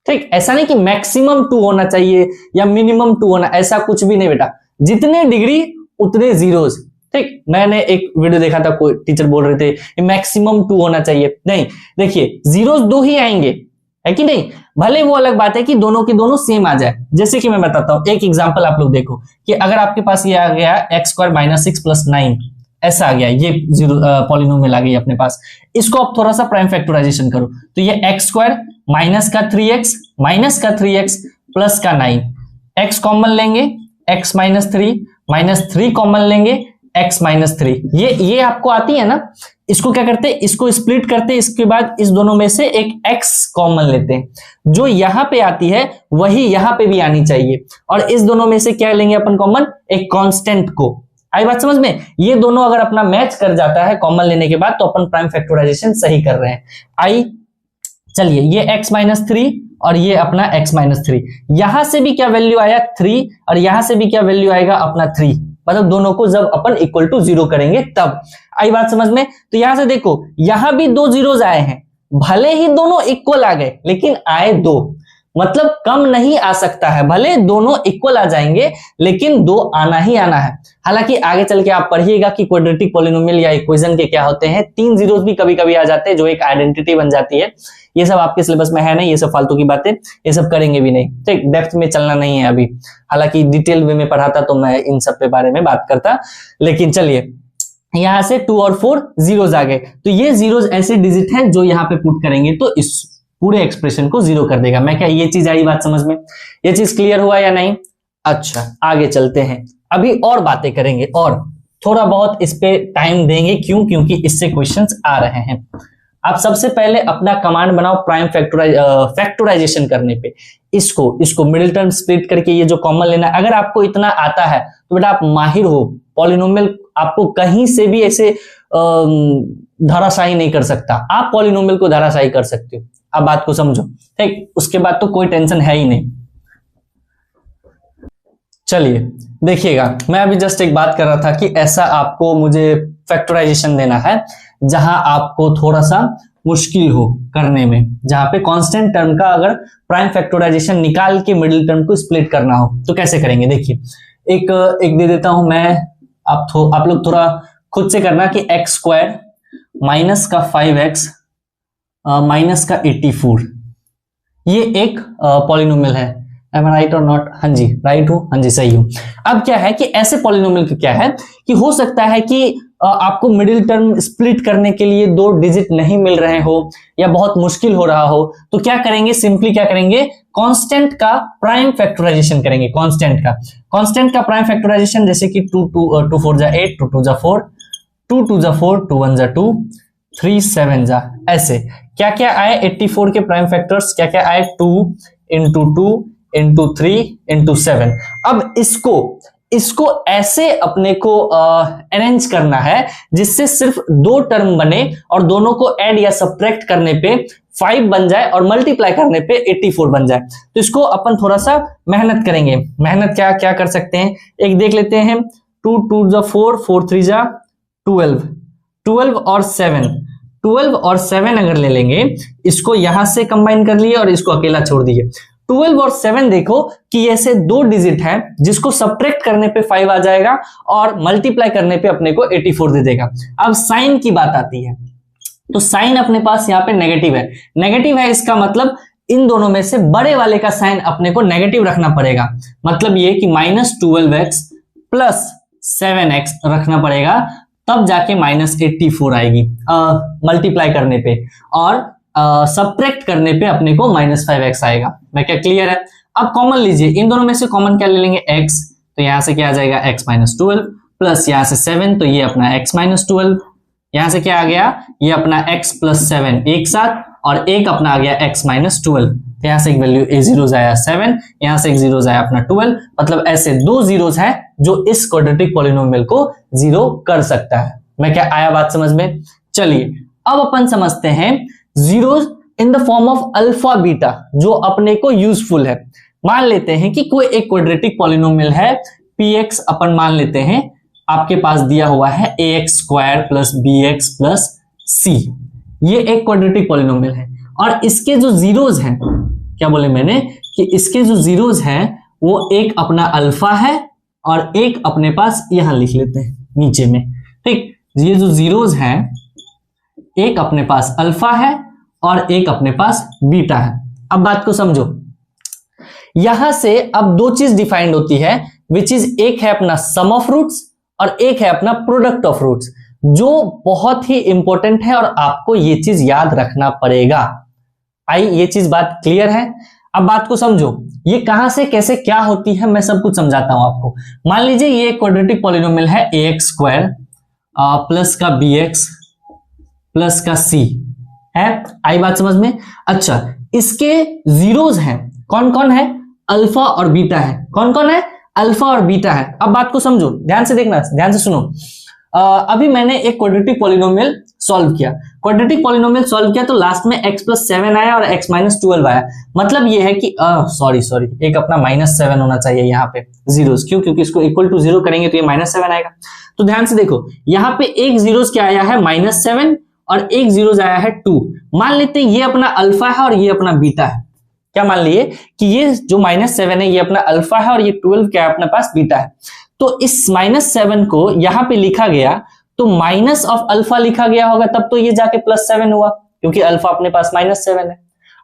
ठीक। ऐसा नहीं कि मैक्सिमम 2 होना चाहिए या मिनिमम 2 होना, ऐसा कुछ भी नहीं बेटा, जितने डिग्री उतने जीरोज, ठीक। मैंने एक वीडियो देखा था, कोई टीचर बोल रहे थे मैक्सिमम 2 होना चाहिए, नहीं, देखिए जीरोज 2 ही आएंगे, है कि नहीं? भले वो अलग बात है कि दोनों के दोनों सेम आ जाए। जैसे कि मैं बताता हूं, एक एग्जांपल आप लोग देखो कि अगर आपके पास ये आ गया x² - 6 + 9, ऐसा आ गया, ये पॉलिनोमियल आ गई अपने पास। इसको आप थोड़ा सा प्राइम फैक्टराइजेशन करो तो ये x² माइनस का 3x माइनस का 3x प्लस का 9, x कॉमन लेंगे x - 3 कॉमन लेंगे x - 3, ये आपको आती है ना। इसको क्या करते हैं, इसको स्प्लिट करते हैं, इसके बाद इस दोनों में से एक x कॉमन लेते हैं, जो यहां पे आती है वही यहां पे भी आनी चाहिए, और इस दोनों में से क्या लेंगे अपन कॉमन, एक कांस्टेंट को। आई बात समझ में? ये दोनों अगर अपना मैच कर जाता है कॉमन लेने के बाद तो अपन प्राइम फैक्टराइजेशन सही कर रहे हैं। आई चलिए, ये x - 3 और ये अपना x - 3, यहां से भी क्या वैल्यू आया 3, और यहां से भी क्या वैल्यू आएगा अपना 3, मतलब दोनों को जब अपन इक्वल टू 0 करेंगे तब। आई बात समझ में? तो यहां से देखो, यहां भी 2 जीरोज आए हैं, भले ही दोनों इक्वल आ गए लेकिन आए 2, मतलब कम नहीं आ सकता है। भले दोनों इक्वल आ जाएंगे लेकिन 2 आना ही आना है। हालांकि आगे चल के आप पढ़िएगा कि क्वाड्रेटिक पॉलिनोमियल या इक्वेशन के क्या होते हैं, 3 जीरोस भी कभी कभी आ जाते हैं जो एक आइडेंटिटी बन जाती है। ये सब आपके सिलेबस में है नहीं, ये सब फालतू की बातें, ये सब करेंगे भी नहीं, ठीक। डेप्थ में चलना नहीं है अभी, हालांकि डिटेल वे में पढ़ाता तो मैं इन सब के बारे में बात करता। लेकिन चलिए, यहां से 2 और 4 जीरोस आ गए, तो ये जीरोस ऐसे डिजिट हैं जो यहाँ पे पुट करेंगे तो इस पूरे एक्सप्रेशन को जीरो कर देगा। मैं क्या ये चीज आई बात समझ में? ये चीज क्लियर हुआ या नहीं? अच्छा, आगे चलते हैं, अभी और बातें करेंगे और थोड़ा बहुत इस पे टाइम देंगे। क्यों? क्योंकि इससे क्वेश्चंस आ रहे हैं। आप सबसे पहले अपना कमांड बनाओ प्राइम फैक्टराइजेशन करने पे। इसको मिडिल टर्म स्प्लिट करके ये जो कॉमन लेना, अगर आपको इतना आता है तो बेटा आप माहिर हो। पॉलिनोमियल आपको कहीं से भी ऐसे धराशायी नहीं कर सकता, आप पॉलिनोमियल को धराशायी कर सकते हो। अब बात को समझो, ठीक? उसके बाद तो कोई टेंशन है ही नहीं। चलिए देखिएगा, मैं अभी जस्ट एक बात कर रहा था कि ऐसा आपको मुझे फैक्टराइजेशन देना है जहां आपको थोड़ा सा मुश्किल हो करने में, जहां पे कांस्टेंट टर्म का अगर प्राइम फैक्टराइजेशन निकाल के मिडिल टर्म को स्प्लिट करना हो तो कैसे करेंगे। देखिए एक दे देता हूं मैं, आप लोग थोड़ा खुद से करना कि एक्स स्क्वायर माइनस का 5x माइनस का 84, ये एक पॉलिनोमियल है। Am I right or not? हाँ जी, राइट हो? हाँ जी, सही हो। अब क्या है कि ऐसे पॉलिनोमियल क्या है कि हो सकता है कि आपको मिडिल टर्म स्प्लिट करने के लिए 2 डिजिट नहीं मिल रहे हो या बहुत मुश्किल हो रहा हो, तो क्या करेंगे, सिंपली क्या करेंगे, कांस्टेंट का प्राइम फैक्टराइजेशन करेंगे। कांस्टेंट का प्राइम फैक्टराइजेशन, जैसे कि 2 4 जा 8, 2 2 जा 4, 2 2 जा 4, 2 1 जा 2, 3 7 जा, ऐसे क्या क्या आए 84 के प्राइम फैक्टर्स, क्या क्या आए 2 into 2 into 3 into 7। अब इसको ऐसे अपने को अरेंज करना है जिससे सिर्फ 2 टर्म बने और दोनों को ऐड या सब्ट्रैक्ट करने पे 5 बन जाए और मल्टीप्लाई करने पे 84 बन जाए। तो इसको अपन थोड़ा सा मेहनत करेंगे। मेहनत क्या क्या कर सकते हैं, एक देख लेते हैं। 2 2 जा 4, 4 3 जा 12, 12 और 7, 12 और 7 अगर ले लेंगे, इसको यहां से कंबाइन कर लिए और इसको अकेला छोड़ दिए। 12 और 7 देखो कि ऐसे 2 डिजिट है जिसको सब्ट्रैक्ट करने पे 5 आ जाएगा और मल्टीप्लाई करने पे अपने को 84 दे देगा। अब साइन की बात आती है, तो साइन अपने पास यहाँ पे नेगेटिव है। नेगेटिव है इसका मतलब इन दोनों में से बड़े वाले का साइन अपने को नेगेटिव रखना पड़ेगा। मतलब ये कि -12x प्लस 7x रखना पड़ेगा, तब जाके -84 आएगी मल्टीप्लाई करने पे, और सब्ट्रैक्ट करने पे अपने को -5x आएगा। मैं क्या क्लियर है? अब कॉमन लीजिए, इन दोनों में से कॉमन क्या ले लेंगे, x, तो यहां से क्या आ जाएगा x -12 प्लस यहां से 7, तो ये अपना x -12, यहां से क्या आ गया, ये अपना x प्लस 7 एक साथ, और एक अपना आ गया x -12, तो यहां से एक वैल्यू ए जीरोज आया 7, यहां से एक जीरोज आया अपना 12। मतलब ऐसे 2 जीरोज है जो इस क्वाड्रेटिक पॉलिनोमियल को जीरो कर सकता है। मैं क्या आया बात समझ में? चलिए अब अपन समझते हैं zeros in the form of alpha beta, जो अपने को यूजफुल है। मान लेते हैं कि कोई एक क्वाड्रेटिक पॉलिनोमियल है px, अपन मान लेते हैं आपके पास दिया हुआ है ax² plus bx plus c, ये एक क्वाड्रेटिक पॉलिनोमियल है, और इसके जो जीरोज हैं, क्या बोले मैंने कि इसके जो जीरोज हैं वो एक अपना अल्फा है और एक अपने पास यहां लिख लेते हैं नीचे में, ठीक। ये जो जीरोज हैं एक अपने पास अल्फा है और एक अपने पास बीटा है। अब बात को समझो, यहां से अब 2 चीज डिफाइंड होती है, विच इज एक है अपना सम ऑफ रूट्स और एक है अपना प्रोडक्ट ऑफ रूट्स, जो बहुत ही इंपॉर्टेंट है और आपको ये चीज याद रखना पड़ेगा। आई ये चीज बात क्लियर है? अब बात को समझो, ये कहां से कैसे क्या होती है मैं सब कुछ समझाता हूं आपको। मान लीजिए ये क्वाड्रेटिक पॉलिनोमियल है ax² प्लस का bx प्लस का c है। आई बात समझ में? अच्छा, इसके जीरोज हैं, कौन कौन है, अल्फा और बीटा है। कौन कौन है, अल्फा और बीटा है। अब बात को समझो, ध्यान से देखना, ध्यान से सुनो। अभी मैंने एक क्वाड्रेटिक पॉलिनोमियल सॉल्व किया, तो लास्ट में x प्लस 7 आया और x -12 आया। मतलब ये है कि सॉरी एक अपना -7 होना चाहिए यहाँ पे जीरोस, क्यों? क्योंकि इसको इक्वल टू 0 करेंगे तो ये -7 आएगा। तो ध्यान से देखो, यहाँ पे एक जीरोस क्या आया है -7 और एक जीरोस आया है 2। मान लेते हैं ये अपना अल्फा है और ये अपना बीटा है। क्या मान लिए कि ये जो -7 है ये अपना अल्फा है और ये 12 क्या है अपने पास बीटा है। तो इस -7 को यहां पे लिखा गया तो माइनस ऑफ अल्फा लिखा गया होगा, तब तो ये जाके +7 हुआ, क्योंकि अल्फा अपने पास -7 है।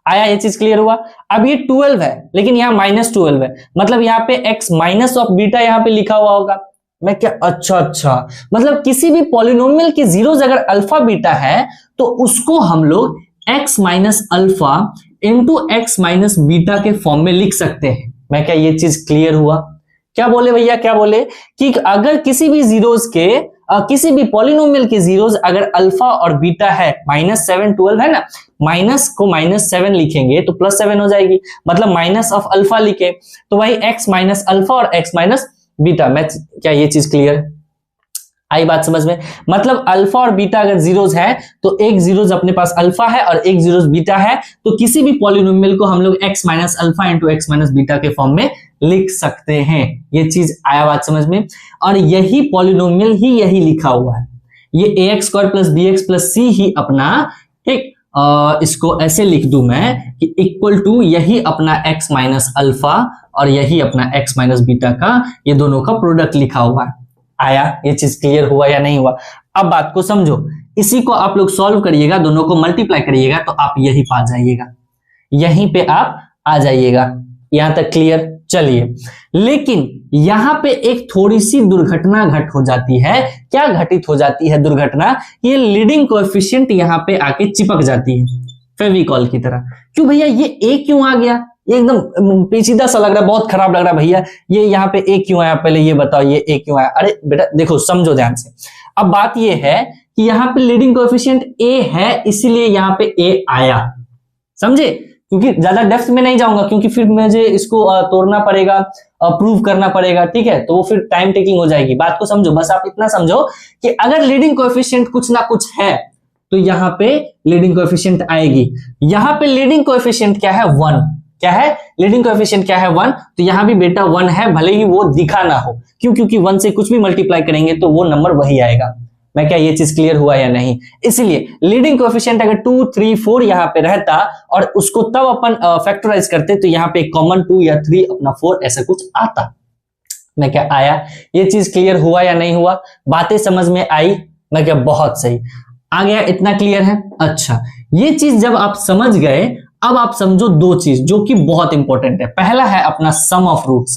आया ये चीज क्लियर हुआ? अब ये 12 है लेकिन यहाँ -12 है, मतलब यहाँ पे x माइनस ऑफ बीटा यहाँ पे लिखा हुआ होगा। मैं क्या, अच्छा, मतलब किसी भी पॉलिनोमियल की जीरोज अगर अल्फा बीटा है तो उसको हम लोग x minus alpha into x minus beta के फॉर्म में लिख सकते हैं। मैं क्या ये चीज क्लियर हुआ? क्या बोले भैया, क्या बोले कि अगर किसी भी जीरोस के किसी भी पॉलिनोमियल के जीरोस अगर अल्फा और बीटा है, -7 12 है ना, माइनस को -7 लिखेंगे तो +7 हो जाएगी, मतलब माइनस ऑफ अल्फा लिखे तो वही x माइनस अल्फा और x माइनस बीटा। मैं क्या ये चीज क्लियर आई बात समझ में? मतलब अल्फा और बीटा अगर जीरोस है तो एक जीरोस अपने पास अल्फा है और एक जीरोस बीटा है, तो किसी भी पॉलिनोमियल को हम लोग x minus alpha into x minus beta के फॉर्म में लिख सकते हैं। ये चीज आया बात समझ में? और यही पॉलिनोमियल ही यही लिखा हुआ है, ये ax square plus bx plus c ही अपना, ठीक, इसको ऐसे लिख दूं मैं कि इक्वल टू यही अपना x माइनस अल्फा और यही अपना x माइनस बीटा का, ये दोनों का प्रोडक्ट लिखा हुआ है। आया? ये चीज क्लियर हुआ या नहीं हुआ? अब बात को समझो, इसी को आप लोग सॉल्व करिएगा, दोनों को मल्टीप्लाई करिएगा तो आप यही पा जाइएगा, यहीं पे आप आ जाइएगा। यहां तक क्लियर? चलिए, लेकिन यहां पे एक थोड़ी सी दुर्घटना घट हो जाती है। क्या घटित हो जाती है दुर्घटना? ये लीडिंग कोएफिशिएंट यहां पे आके चिपक जाती है फेविकॉल की तरह। क्यों भैया ये ए क्यों आ गया? ये एकदम पेचीदा सा लग रहा है, बहुत खराब लग रहा है भैया, ये यहाँ पे ए क्यों आया? पहले ये बताओ ये ए क्यों आया? अरे बेटा देखो, समझो ध्यान से। अब बात ये है कि यहाँ पे लीडिंग कोएफिशिएंट ए है, इसीलिए यहाँ पे ए आया, समझे? क्योंकि ज्यादा डेप्थ में नहीं जाऊंगा, क्योंकि फिर मुझे इसको तोड़ना पड़ेगा, प्रूव करना पड़ेगा, ठीक है? तो वो फिर टाइम टेकिंग हो जाएगी। बात को समझो, बस आप इतना समझो कि अगर लीडिंग कोएफिशिएंट कुछ ना कुछ है तो यहाँ पे लीडिंग कोएफिशिएंट आएगी। यहाँ पे लीडिंग कोएफिशिएंट क्या है? 1। क्या है? लीडिंग कोएफिशिएंट क्या है? 1। तो यहाँ भी बेटा 1 है, भले ही वो दिखा ना हो। क्यों? क्योंकि 1 से कुछ भी मल्टीप्लाई करेंगे तो वो नंबर वही आएगा। मैं क्या ये चीज क्लियर हुआ या नहीं? इसलिए लीडिंग कोएफिशिएंट अगर 2 3 4 यहाँ पे रहता और उसको तब अपन फैक्टराइज करते तो यहाँ पे कॉमन 2 या 3 अपना 4 ऐसा कुछ आता। मैं क्या आया? ये चीज क्लियर हुआ या नहीं हुआ? बातें समझ में आई? मैं क्या बहुत सही आ गया, इतना क्लियर है? अच्छा, ये चीज जब आप समझ गए, अब आप समझो दो चीज जो कि बहुत इंपॉर्टेंट है। पहला है अपना सम ऑफ रूट्स।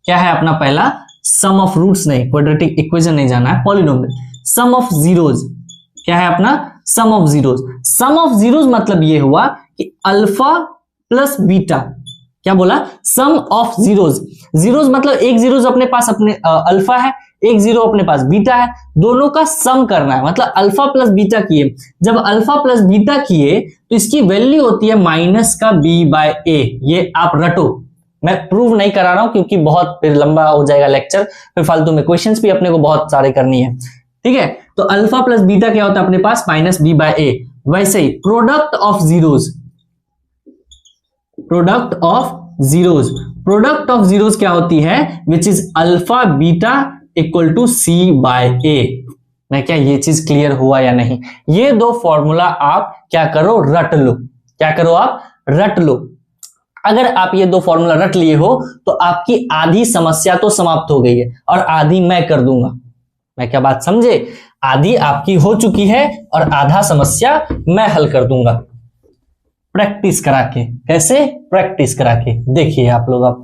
क्या है अपना पहला? सम ऑफ रूट्स नहीं, क्वाड्रेटिक इक्वेशन नहीं जाना है, पॉलिनोमियल। Some of zeros. क्या है अपना? Sum of zeros. Sum of zeros मतलब ये हुआ कि अल्फा प्लस बीटा। क्या बोला? सम ऑफ जीरोज। जीरोज मतलब एक जीरोज अपने पास अपने अल्फा है, एक जीरो अपने पास बीटा है, दोनों का सम करना है। मतलब अल्फा प्लस बीटा किए, जब अल्फा प्लस बीटा किए तो इसकी वैल्यू होती है माइनस का b/a। ये आप रटो, मैं प्रूव नहीं करा रहा हूं क्योंकि बहुत फिर लंबा हो जाएगा लेक्चर, फिर फालतू में क्वेश्चंस भी अपने को बहुत सारे करनी है, ठीक है? तो अल्फा प्लस बीटा क्या होता है अपने पास? Minus b/a। वैसे ही product of zeros, product of zeros, product of zeros क्या होती है? Which is alpha beta equal to c/a। मैं क्या ये चीज क्लियर हुआ या नहीं? ये दो फॉर्मूला आप क्या करो? रट लो। क्या करो? आप रट लो। अगर आप ये दो फॉर्मूला रट लिए हो तो आपकी आधी समस्या तो समाप्त हो गई है और आधी मैं कर दूंगा। मैं क्या बात समझे? आधी आपकी हो चुकी है और आधा समस्या मैं हल कर दूंगा प्रैक्टिस करा के। कैसे? प्रैक्टिस करा के। देखिए आप लोग, अब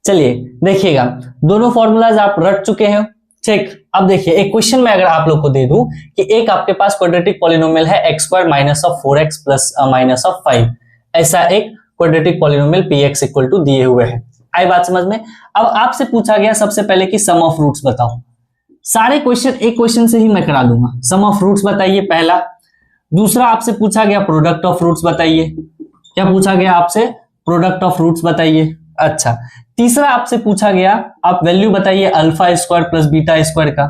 चलिए देखिएगा, दोनों फॉर्मूलाज आप रट चुके हैं, ठीक? अब देखिए एक क्वेश्चन में अगर आप लोग को दे दूं कि एक आपके पास क्वाड्रेटिक पॉलिनोमियल है x square minus of 4x plus minus of 5, ऐसा एक quadratic polynomial px equal to दिए हुए हैं। आई बात समझ में? अब आपसे पूछा गया सबसे पहले कि सम ऑफ रूट्स बताओ। सारे क्वेश्चन एक क्वेश्चन से ही मैं करा दूंगा। सम ऑफ रूट्स बताइए पहला। दूसरा आपसे पूछा गया प्रोडक्ट ऑफ रूट्स बताइए। क्या पूछा गया आपसे? प्रोडक्ट ऑफ रूट्स बताइए। अच्छा, तीसरा आपसे पूछा गया आप वैल्यू बताइए alpha square plus beta square का।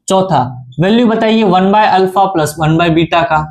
चौथा वैल्यू बताइए 1/अल्फा प्लस 1/बीटा का,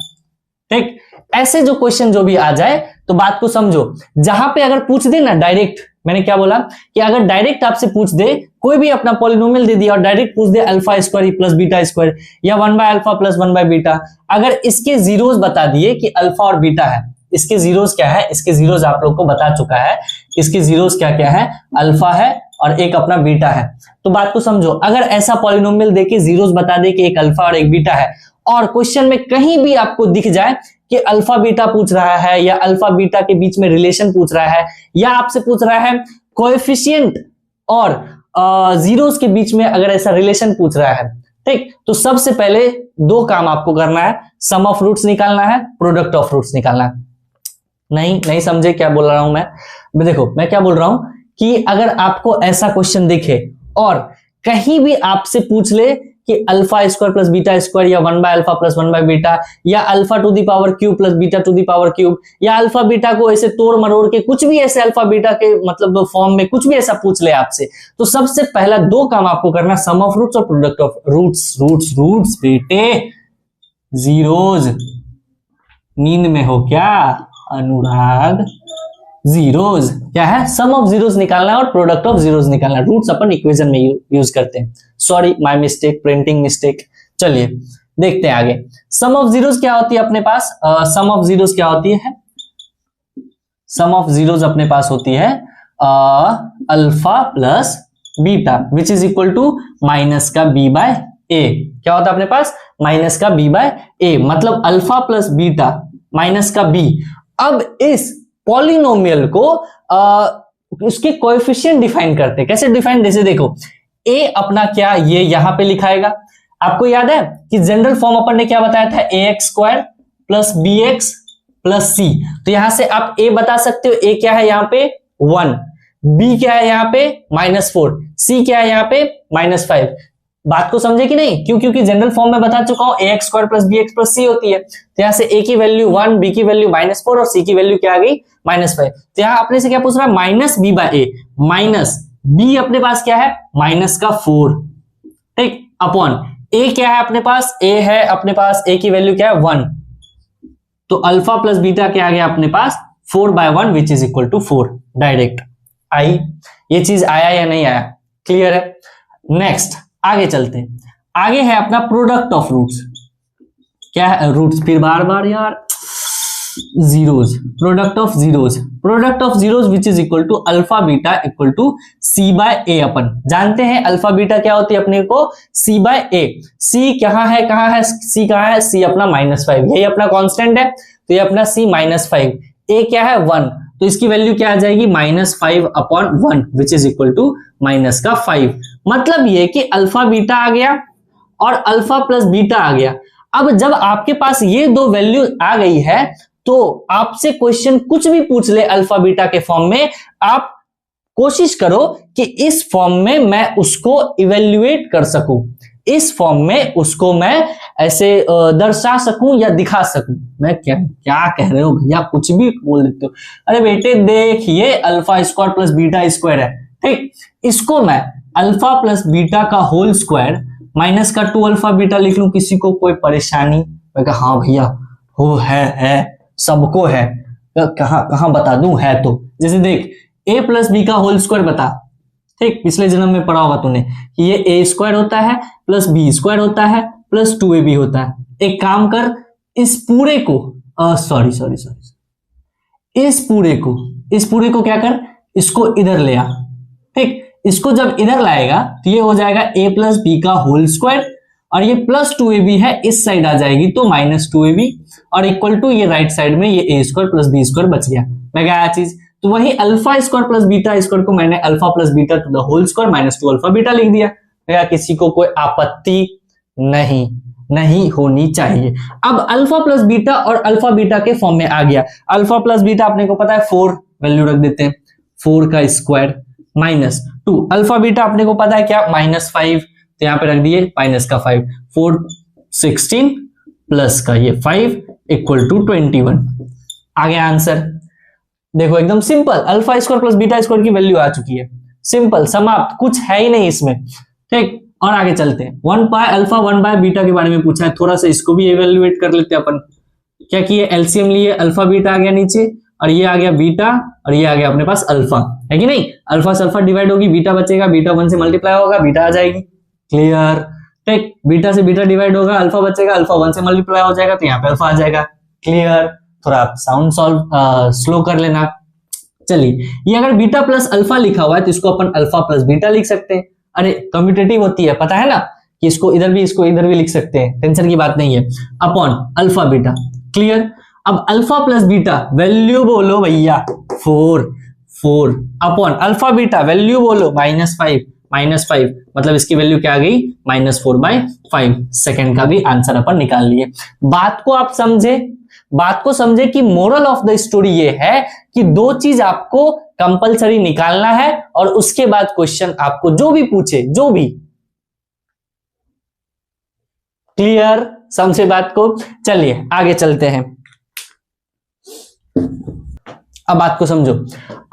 ठीक? ऐसे जो क्वेश्चन जो भी आ जाए तो बात को समझो। जहां पे अगर पूछ दे ना डायरेक्ट, मैंने क्या बोला कि अगर डायरेक्ट आपसे पूछ दे, कोई भी अपना पॉलिनोमियल दे दिया और डायरेक्ट पूछ दे alpha square plus beta square या 1/अल्फा प्लस 1/बीटा, अगर इसके जीरोस बता दिए कि अल्फा और बीटा है, इसके जीरोस क्या है? इसके जीरोस आप लोग को बता चुका है, इसके जीरोस क्या क्या है? अल्फा है और एक अपना बीटा है। तो बात को समझो, अगर ऐसा पॉलिनोमियल देके जीरोस बता दे कि एक अल्फा और एक बीटा है और क्वेश्चन में कहीं भी आपको दिख जाए कि अल्फा बीटा पूछ रहा है या अल्फा बीटा के बीच में रिलेशन पूछ रहा है या आपसे पूछ रहा है कोएफिशिएंट और जीरोस के बीच में अगर ऐसा रिलेशन पूछ रहा है, ठीक, तो सबसे पहले दो काम आपको करना है, सम ऑफ रूट्स निकालना है, प्रोडक्ट ऑफ रूट्स निकालना है। नहीं समझे क्या बोल रहा हूं मैं? देखो मैं क्या बोल रहा हूं कि अगर आपको ऐसा क्वेश्चन दिखे और कहीं भी आपसे पूछ ले कि alpha square plus beta square या 1 by alpha plus 1 by beta या alpha to the power cube plus beta to the power cube या अल्फा बीटा को ऐसे तोड़ मरोड़ के कुछ भी ऐसे अल्फा बीटा के मतलब फॉर्म में कुछ भी ऐसा पूछ ले आपसे, तो सबसे पहला दो काम आपको करना, सम ऑफ रूट्स और प्रोडक्ट ऑफ रूट्स। रूट्स बेटे, जीरोज। नींद में हो क्या अनुराग? जीरोज क्या है? सम ऑफ जीरोज निकालना है और प्रोडक्ट ऑफ जीरोज निकालना है। रूट्स अपन इक्वेशन में यूज करते हैं। Sorry my mistake, printing mistake. चलिए देखते हैं आगे। सम ऑफ जीरोज क्या होती है अपने पास? सम ऑफ जीरोज क्या होती है? सम ऑफ जीरोज अपने पास होती है alpha plus beta which is equal to minus का बी बाय ए। क्या होता है अपने पास? माइनस का बी बाय ए, मतलब अल्फा प्लस बीटा माइनस का बी। अब इस पॉलिनोमियल को उसके कोएफिशिएंट डिफाइन करते हैं। कैसे डिफाइन? जैसे देखो a अपना क्या ये यहां पे लिखाएगा। आपको याद है कि जनरल फॉर्म अपन ने क्या बताया था? ax square plus bx plus c। तो यहां से आप a बता सकते हो। a क्या है यहाँ पे? 1, b क्या है यहाँ पे? -4, c क्या है यहाँ पे? -5। बात को समझे कि नहीं? क्यों? क्योंकि जनरल फॉर्म में बता चुका हूं ax square plus bx plus c होती है। तो यहां से a की वैल्यू 1, b की वैल्यू -4 और c की वैल्यू क्या आ गई? -5। तो यहां अपने से क्या पूछ रहा है? Minus B by A, minus b अपने पास क्या है? -4, ठीक, अपॉन a क्या है अपने पास? a है अपने पास, a की वैल्यू क्या है? 1। तो अल्फा प्लस बीटा क्या आ गया अपने पास? 4/1 which is equal to 4। Direct आई। ये चीज आया या नहीं आया? क्लियर है? नेक्स्ट आगे चलते हैं। आगे है अपना प्रोडक्ट ऑफ रूट्स। क्या है? रूट्स फिर बार यार, zeros. Product of zeros. Product of zeros which is equal to alpha beta equal to C by A. अपन जानते हैं अल्फा बीटा क्या होती है अपने को? सी बाय ए। सी कहां है? कहां है सी? कहां है सी? अपना -5, यही अपना कांस्टेंट है। तो ये अपना सी -5। ए क्या है? 1, तो इसकी वैल्यू क्या आ जाएगी? -5/1 विच इज इक्वल टू -5। मतलब ये कि अल्फा बीटा आ गया और अल्फा प्लस बीटा आ गया। अब जब आपके पास ये दो वैल्यू आ गई है तो आपसे क्वेश्चन कुछ भी पूछ ले अल्फा बीटा के फॉर्म में, आप कोशिश करो कि इस फॉर्म में मैं उसको इवेल्युएट कर सकूं, इस फॉर्म में उसको मैं ऐसे दर्शा सकूं या दिखा सकूं। मैं क्या कह रहे हो भैया? कुछ भी बोल देते हो। अरे बेटे देखिए, alpha square plus beta square है, ठीक, इसको मैं अल्फा प्लस बीटा का होल स्क्वायर माइनस का 2 अल्फा बीटा लिख लूं। किसी को कोई परेशानी? मैं कहा हाँ भैया हो है सबको है। कहां बता दूं? है तो जैसे देख, a प्लस बी का होल स्क्वायर बता, ठीक, पिछले जन्म में पढ़ा होगा तूने कि ये a स्क्वायर होता है प्लस बी स्क्वायर होता है प्लस 2ab होता है। एक काम कर, इस पूरे को इस पूरे को क्या कर, इसको इधर ले आ, ठीक। इसको जब इधर लाएगा तो ये हो जाएगा a प्लस बी का होल स्क्वायर और ये प्लस 2ab है, इस साइड आ जाएगी तो -2ab और इक्वल टू ये राइट साइड में ये a square plus B square बच गया। मैं क्या चीज, तो वही alpha square plus beta square को मैंने alpha plus beta to the whole square -2 alpha beta लिख दिया। क्या किसी को कोई आपत्ति? नहीं होनी चाहिए। अब अल्फा प्लस बीटा और अल्फा बीटा के फॉर्म में आ गया। अल्फा प्लस बीटा अपने को पता है 4, वैल्यू रख देते हैं 4 का स्क्वायर -2। अल्फा बीटा अपने को पता है क्या, -5, तो यहां पे रख दिए -5, 4 16 प्लस का ये 5 इक्वल टू 21। आ गया आंसर। देखो एकदम simple, alpha square plus beta square की वैल्यू आ चुकी है, सिंपल समाप्त, कुछ है ही नहीं इसमें, ठीक। और आगे चलते हैं। 1 बाय अल्फा 1 बाय बीटा के बारे में पूछा है, थोड़ा सा इसको भी इवेल्युएट कर लेते हैं अपन। क्या किए, एलसीएम लिए, अल्फा बीटा आ गया नीचे और ये आ गया बीटा और ये आ गया अपने पास अल्फा, है कि नहीं। अल्फा से अल्फा डिवाइड होगी, बीटा बचेगा, बीटा 1 से मल्टीप्लाई होगा, बीटा आ जाएगी, क्लियर, ठीक। बीटा से बीटा डिवाइड होगा, अल्फा बचेगा, अल्फा 1 से मल्टीप्लाई हो जाएगा तो यहाँ पे अल्फा आ जाएगा, क्लियर। थोड़ा साउंड स्लो कर लेना। चलिए, ये अगर बीटा प्लस अल्फा लिखा हुआ है तो इसको अपन अल्फा प्लस बीटा लिख सकते हैं। अरे कम्यूटेटिव होती है, पता है ना कि इसको इधर भी लिख सकते हैं, टेंशन की बात नहीं है। Upon alpha beta, clear. अब अल्फा प्लस बीटा वैल्यू बोलो भैया 4 अपॉन अल्फा बीटा वैल्यू बोलो -5 -5, मतलब इसकी वैल्यू क्या आ गई -4/5। सेकंड का भी आंसर अपन निकाल लिए। बात को आप समझे, बात को समझे कि मोरल ऑफ द स्टोरी ये है कि दो चीज आपको कंपलसरी निकालना है और उसके बाद क्वेश्चन आपको जो भी पूछे, जो भी। क्लियर? समझे बात को? चलिए आगे चलते हैं। अब बात को समझो।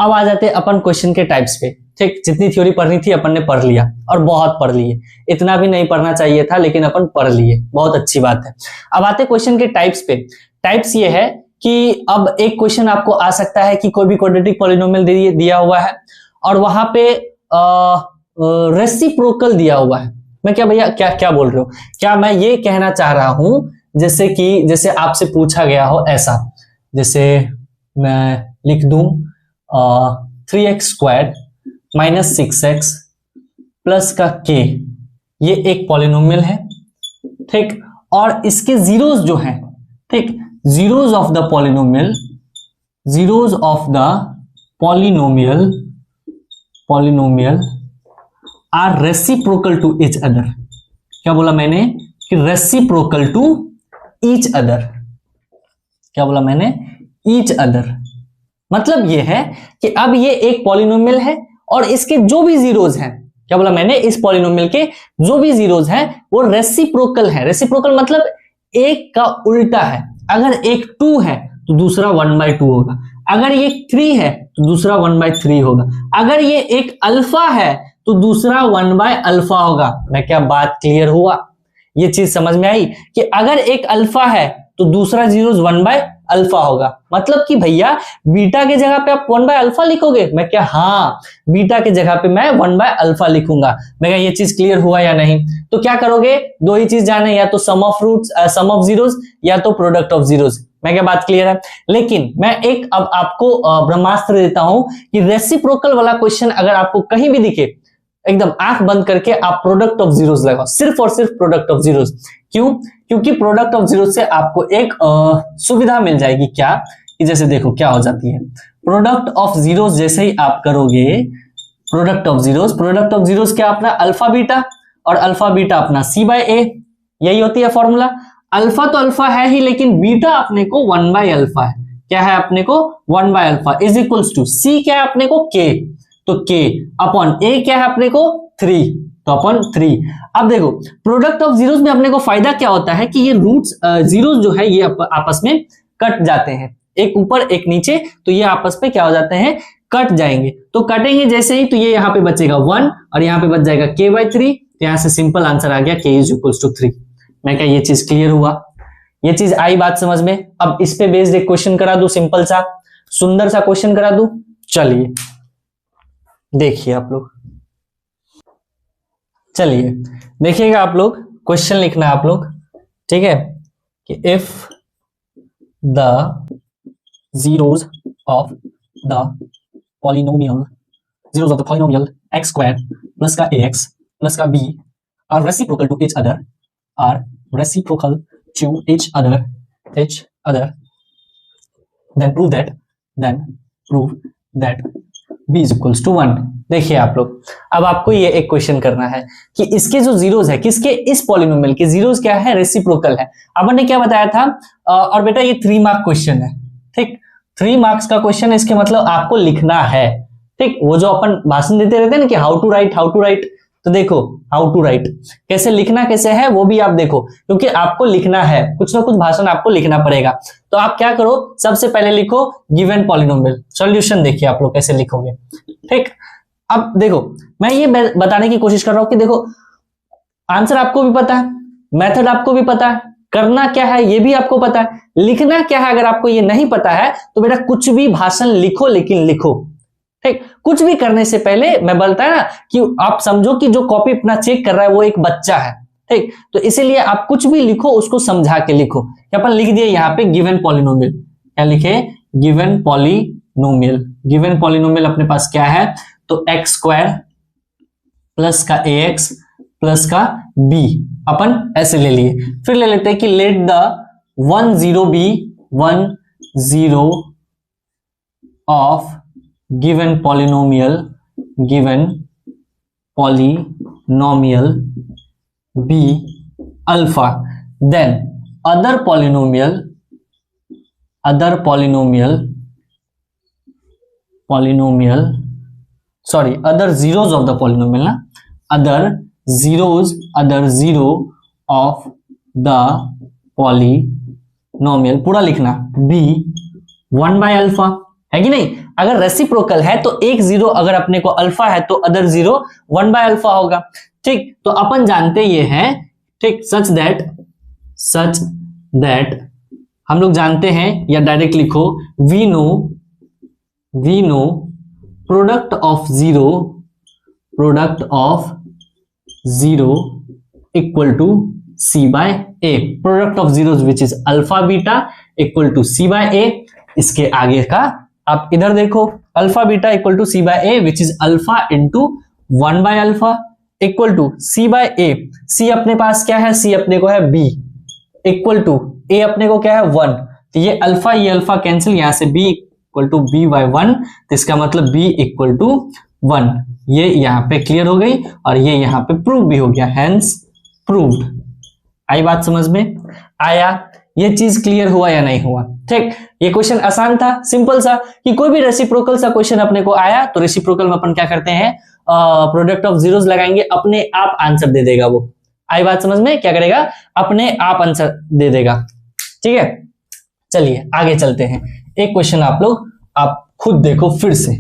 अब आ जाते हैं अपन क्वेश्चन के टाइप्स पे। ठीक, जितनी थ्योरी पढ़नी थी अपन ने पढ़ लिया और बहुत पढ़ लिए। इतना भी नहीं पढ़ना चाहिए था लेकिन अपन पढ़ लिए, बहुत अच्छी बात है। अब आते क्वेश्चन के टाइप्स पे। टाइप्स ये है कि अब एक क्वेश्चन आपको आ सकता है कि कोई भी क्वाड्रेटिक पॉलिनोमियल दिया हुआ है और वहां पे रेसिप्रोकल दिया हुआ है। मैं क्या भैया क्या क्या बोल रहे हो? क्या मैं ये कहना चाह रहा हूं जैसे कि जैसे आपसे पूछा गया हो ऐसा, जैसे मैं लिख दूं 3x² - 6x प्लस का k, ये एक पॉलिनोमियल है। ठीक, और इसके जीरोस जो हैं, ठीक, zeros of the polynomial, zeros of the polynomial are reciprocal to each other. क्या बोला मैंने? कि रेसिप्रोकल टू ईच अदर। क्या बोला मैंने? Each other. मतलब ये है कि अब ये एक पॉलिनोमियल है और इसके जो भी जीरोस हैं, क्या बोला मैंने? इस पॉलिनोमियल के जो भी जीरोस हैं वो रेसिप्रोकल है। रेसिप्रोकल मतलब एक का उल्टा है। अगर एक 2 है तो दूसरा 1/2 होगा, अगर ये 3 है तो दूसरा 1/3 होगा, अगर ये एक अल्फा है तो दूसरा 1/अल्फा होगा। मैं क्या बात क्लियर हुआ? ये चीज समझ में आई कि अगर एक अल्फा है तो दूसरा जीरोस 1/अल्फा होगा। मतलब कि भैया बीटा के जगह पे आप 1/अल्फा लिखोगे? मैं क्या, हाँ, बीटा के जगह पे मैं 1/अल्फा लिखूंगा। मैं क्या ये चीज क्लियर हुआ या नहीं? तो क्या करोगे? दो ही चीज जाने, या तो सम ऑफ जीरोस या तो प्रोडक्ट ऑफ जीरोस। मैं क्या बात क्लियर है? लेकिन मैं एक अब आपको ब्रह्मास्त्र देता हूं कि रेसिप्रोकल वाला क्वेश्चन अगर आपको कहीं भी दिखे, एकदम आंख बंद करके आप प्रोडक्ट ऑफ जीरोस लगाओ, सिर्फ और सिर्फ प्रोडक्ट ऑफ जीरोस। क्यों? क्योंकि प्रोडक्ट ऑफ जीरोस से आपको एक सुविधा मिल जाएगी। क्या? कि जैसे देखो क्या हो जाती है, प्रोडक्ट ऑफ जीरोस जैसे ही आप करोगे, प्रोडक्ट ऑफ जीरोस क्या अपना अल्फा बीटा, और अल्फा बीटा अपना c/a, यही होती है फॉर्मूला। अल्फा तो अल्फा है ही, लेकिन बीटा अपने को 1/अल्फा है। क्या है अपने को? 1/अल्फा इज इक्वल्स टू c क्या है अपने को? k, तो k अपॉन a क्या है अपने को? 3, तो अपॉन 3। अब देखो प्रोडक्ट ऑफ जीरोस में अपने को फायदा क्या होता है कि ये रूट्स जीरोस जो है ये आपस में कट जाते हैं, एक ऊपर एक नीचे, तो ये आपस में क्या हो जाते हैं? कट जाएंगे। तो कटेंगे जैसे ही तो ये यहाँ पे बचेगा 1 और यहाँ पे बच जाएगा k/3। तो यहां से सिंपल आंसर आ गया k = 3। मैं क्या ये चीज क्लियर हुआ? ये चीज आई बात समझ में? अब इस पे बेस्ड एक क्वेश्चन करा दूं, सिंपल सा सुंदर सा क्वेश्चन करा दूं। चलिए देखिए आप लोग, चलिए देखिएगा आप लोग, क्वेश्चन लिखना आप लोग, ठीक है? कि if the zeros of the polynomial x² plus का ax plus का b are reciprocal to each other, then prove that b is equals to 1। देखिए आप लोग, अब आपको ये एक क्वेश्चन करना है कि इसके जो जीरोस है, किसके? इस पॉलिनोमियल के जीरोस क्या है? रेसिप्रोकल है। अपन ने क्या बताया था? और बेटा ये 3 मार्क क्वेश्चन है, ठीक? 3 मार्क्स का क्वेश्चन है, इसके मतलब आपको लिखना है, ठीक? वो जो अपन भाषण देते रहते हैं ना कि हाउ टू राइट, तो देखो हाउ टू राइट कैसे लिखना कैसे है वो भी आप देखो, क्योंकि आपको लिखना है, कुछ ना कुछ भाषण आपको लिखना पड़ेगा। तो आप क्या करो, सबसे पहले लिखो गिवन पॉलिनोमियल, सॉल्यूशन देखिए आप लोग कैसे लिखोगे, ठीक? अब देखो मैं ये बताने की कोशिश कर रहा हूं कि देखो आंसर आपको भी पता है, मेथड आपको भी पता है, करना क्या है ये भी आपको पता है, लिखना क्या है अगर आपको ये नहीं पता है तो बेटा कुछ भी भाषण लिखो, लेकिन लिखो, ठीक? कुछ भी करने से पहले मैं बोलता है ना कि आप समझो कि जो कॉपी अपना चेक कर रहा है वो एक बच्चा है, ठीक? तो इसीलिए आप कुछ भी लिखो उसको समझा के लिखो। अपन लिख दिए यहाँ पे गिवन पॉलिनोमियल, क्या लिखे? गिवन पॉलिनोमियल अपने पास क्या है? तो x² प्लस का ax प्लस का b अपन ऐसे ले लिए। फिर ले लेते हैं कि let the 1 0 of given polynomial polynomial b alpha, then other polynomial other zeros of the polynomial ना, other zero of the polynomial पूरा लिखना b 1 by अल्फा, है कि नहीं। अगर रेसिप्रोकल है तो एक जीरो अगर अपने को अल्फा है तो अदर जीरो 1 by अल्फा होगा, ठीक। तो अपन जानते ये हैं, ठीक, सच दैट हम लोग जानते हैं, या डायरेक्ट लिखो we know product of zero equal to C by A, product of zeros which is alpha beta equal to C by A. इसके आगे का आप इधर देखो, alpha beta equal to C by A which is alpha into 1 by alpha equal to C by A. C अपने पास क्या है, सी अपने को है बी, इक्वल टू ए अपने को क्या है 1, तो ये अल्फा कैंसिल, यहां से b equal to B by 1, तो इसका मतलब b इक्वल टू 1, ये यहां पे क्लियर हो गई और ये यहां पे प्रूव भी हो गया, हेंस प्रूव्ड। आई बात समझ में आया, ये चीज क्लियर हुआ या नहीं हुआ, ठीक। ये क्वेश्चन आसान था, सिंपल सा, कि कोई भी रेसिप्रोकल सा क्वेश्चन अपने को आया तो रेसिप्रोकल में अपन क्या करते हैं, प्रोडक्ट ऑफ जीरोस लगाएंगे, अपने आप आंसर दे देगा वो। आई बात समझ में, क्या करेगा, अपने आप आंसर दे देगा, ठीक है। चलिए आगे चलते हैं, एक क्वेश्चन आप खुद देखो, फिर से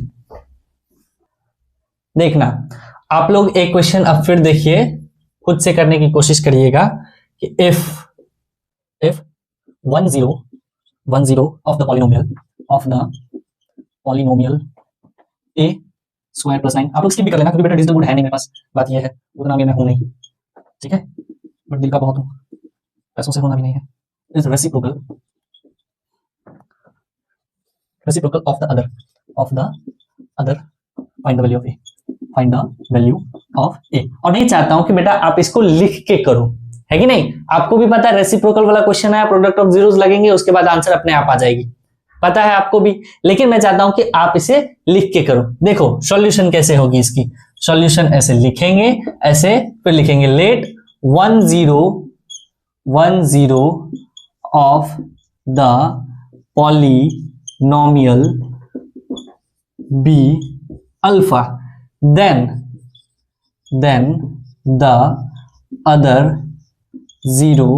देखना, आप लोग एक क्वेश्चन अब फिर देखिए, खुद से करने की कोशिश करिएगा कि if 1 0 of the polynomial a square plus 9, आप लोग स्किप भी कर लेना क्योंकि बेटा डिजिटल बोर्ड है नहीं मेरे पास, बात ये है, उतना भी मैं हूं नहीं, ठीक है, बट दिल का बहुत हूं, पैसों से होना भी नहीं है। Is reciprocal of the other find the value of A, और नहीं चाहता हूं कि बेटा आप इसको लिख के करो, है कि नहीं। आपको भी पता है रेसिप्रोकल वाला क्वेश्चन है, प्रोडक्ट ऑफ जीरोस लगेंगे, उसके बाद आंसर अपने आप आ जाएगी, पता है आपको भी, लेकिन मैं चाहता हूं कि आप इसे लिख के करो। देखो सॉल्यूशन कैसे होगी इसकी, सॉल्यूशन ऐसे लिखेंगे, ऐसे फिर लिखेंगे let 1 0 of the polynomial B alpha, then the other zero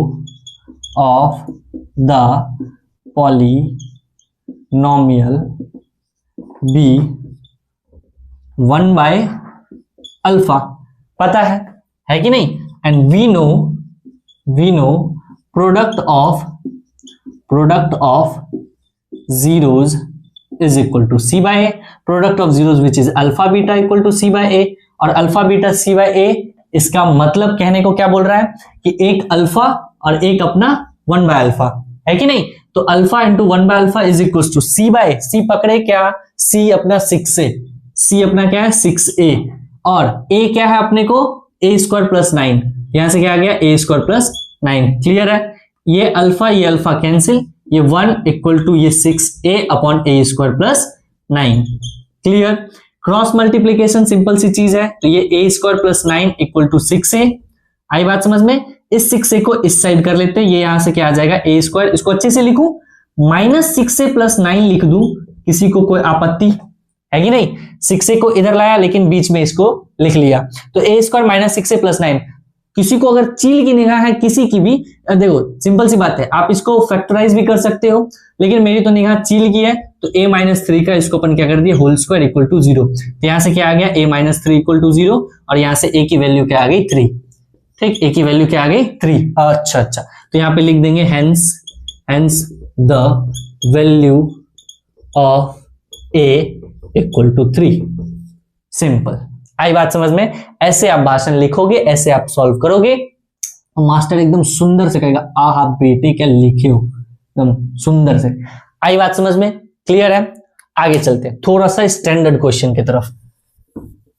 of the polynomial b 1 by alpha, पता है कि नहीं। and we know product of zeros is equal to c by a, product of zeros which is alpha beta equal to C by A, और alpha beta C by A, इसका मतलब कहने को क्या बोल रहा है कि एक अल्फा और एक अपना 1 बाय अल्फा, है कि नहीं। तो alpha into 1 by alpha is equal to C by, C पकड़े क्या, सी अपना 6 ए, सी अपना क्या है 6a, और a क्या है अपने को a स्क्वायर प्लस 9, यहां से क्या आ गया a स्क्वायर प्लस 9, क्लियर है। ये अल्फा कैंसिल, ये 1 इक्वल टू ये 6a upon a square plus 9, clear. Cross multiplication simple सी चीज है, तो ये a square plus 9 equal to 6a, आई बात समझ में। इस 6a को इस साइड कर लेते हैं, ये यहां से क्या आ जाएगा a स्क्वायर, इसको अच्छे से लिखूं, -6a प्लस 9 लिख दूं, किसी को कोई आपत्ति है कि नहीं। 6a को इधर लाया लेकिन बीच में इसको लिख लिया, तो a स्क्वायर -6a प्लस 9, किसी को अगर चील की निगाह है किसी की भी, देखो सिंपल सी बात है, आप इसको फैक्टराइज भी कर सकते हो, लेकिन मेरी तो निगाह चील की है, तो a -3 का इसको अपन क्या कर दिया होल स्क्वायर इक्वल टू 0, तो यहां से क्या आ गया a -3 इक्वल टू 0, और यहां से a की वैल्यू क्या आ गई 3, ठीक, a की वैल्यू क्या आ गई 3, अच्छा, तो यहां पे लिख देंगे hence the value of a equal to 3, simple. आई बात समझ में। ऐसे आप भाषण लिखोगे, ऐसे आप सॉल्व करोगे, मास्टर एकदम सुंदर से कहेगा आहा बेटे क्या लिखे हो, एकदम सुंदर से। आई बात समझ में, क्लियर है। आगे चलते हैं थोड़ा सा स्टैंडर्ड क्वेश्चन की तरफ,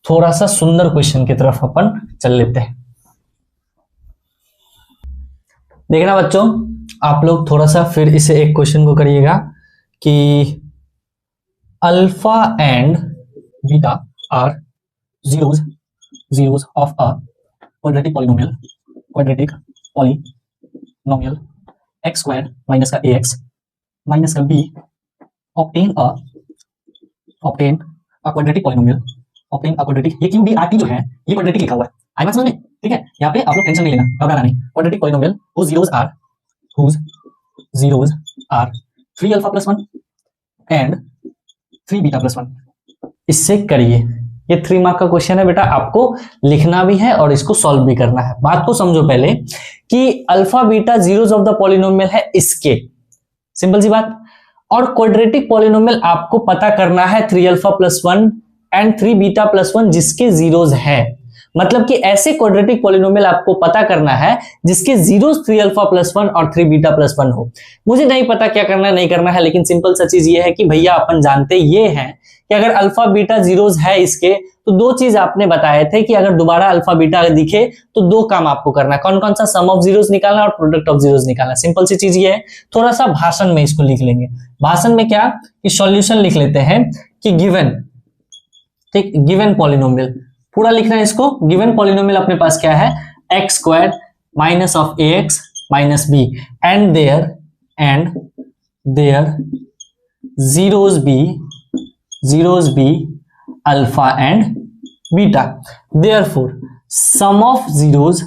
थोड़ा सा सुंदर क्वेश्चन की तरफ अपन चल लेते हैं। देखना बच्चों, आप लोग थोड़ा सा फिर इसे एक क्वेश्चन को करिएगा कि alpha and beta are zeros zeros of a quadratic polynomial x square minus का ax माइनस का b obtain a quadratic polynomial, obtain a quadratic, ये क्यों rt जो है ये quadratic लिखा हुआ है, आई बात समझ में? ठीक है, यहाँ पे आप लोग टेंशन नहीं लेना, घबराना नहीं। quadratic polynomial whose zeros are 3 alpha plus 1 and 3 beta plus 1। इससे करिए, ये 3 मार्क का क्वेश्चन है बेटा, आपको लिखना भी है और इसको सॉल्व भी करना है। बात को समझो पहले कि alpha beta zeros of the polynomial है इसके, सिंपल सी बात। और क्वाड्रेटिक पॉलिनोमियल आपको पता करना है 3 alpha plus 1 and 3 beta plus 1 जिसके जीरोस है, मतलब कि ऐसे क्वाड्रेटिक पॉलिनोमियल आपको पता करना है जिसके जीरोस 3 अल्फा प्लस 1 और 3 बीटा प्लस 1 हो। मुझे नहीं पता क्या करना है नहीं करना है, लेकिन सिंपल सा चीज ये है कि भैया अपन जानते ये हैं कि अगर अल्फा बीटा जीरोस है इसके, तो दो चीज आपने बताए थे कि अगर दोबारा अल्फा बीटा दिखे तो दो काम आपको करना है, कौन कौन सा? सम ऑफ जीरोस निकालना और प्रोडक्ट ऑफ जीरोस निकालना। सिंपल सी चीज ये है, थोड़ा सा भाषण में इसको लिख लेंगे। भाषण में क्या कि सॉल्यूशन लिख लेते हैं कि गिवन, ठीक, गिवन पॉलिनोमियल पूरा लिखना है इसको। गिवन पॉलिनोमियल अपने पास क्या है? X square minus of A X minus B and their zeros be alpha and beta, therefore sum of zeros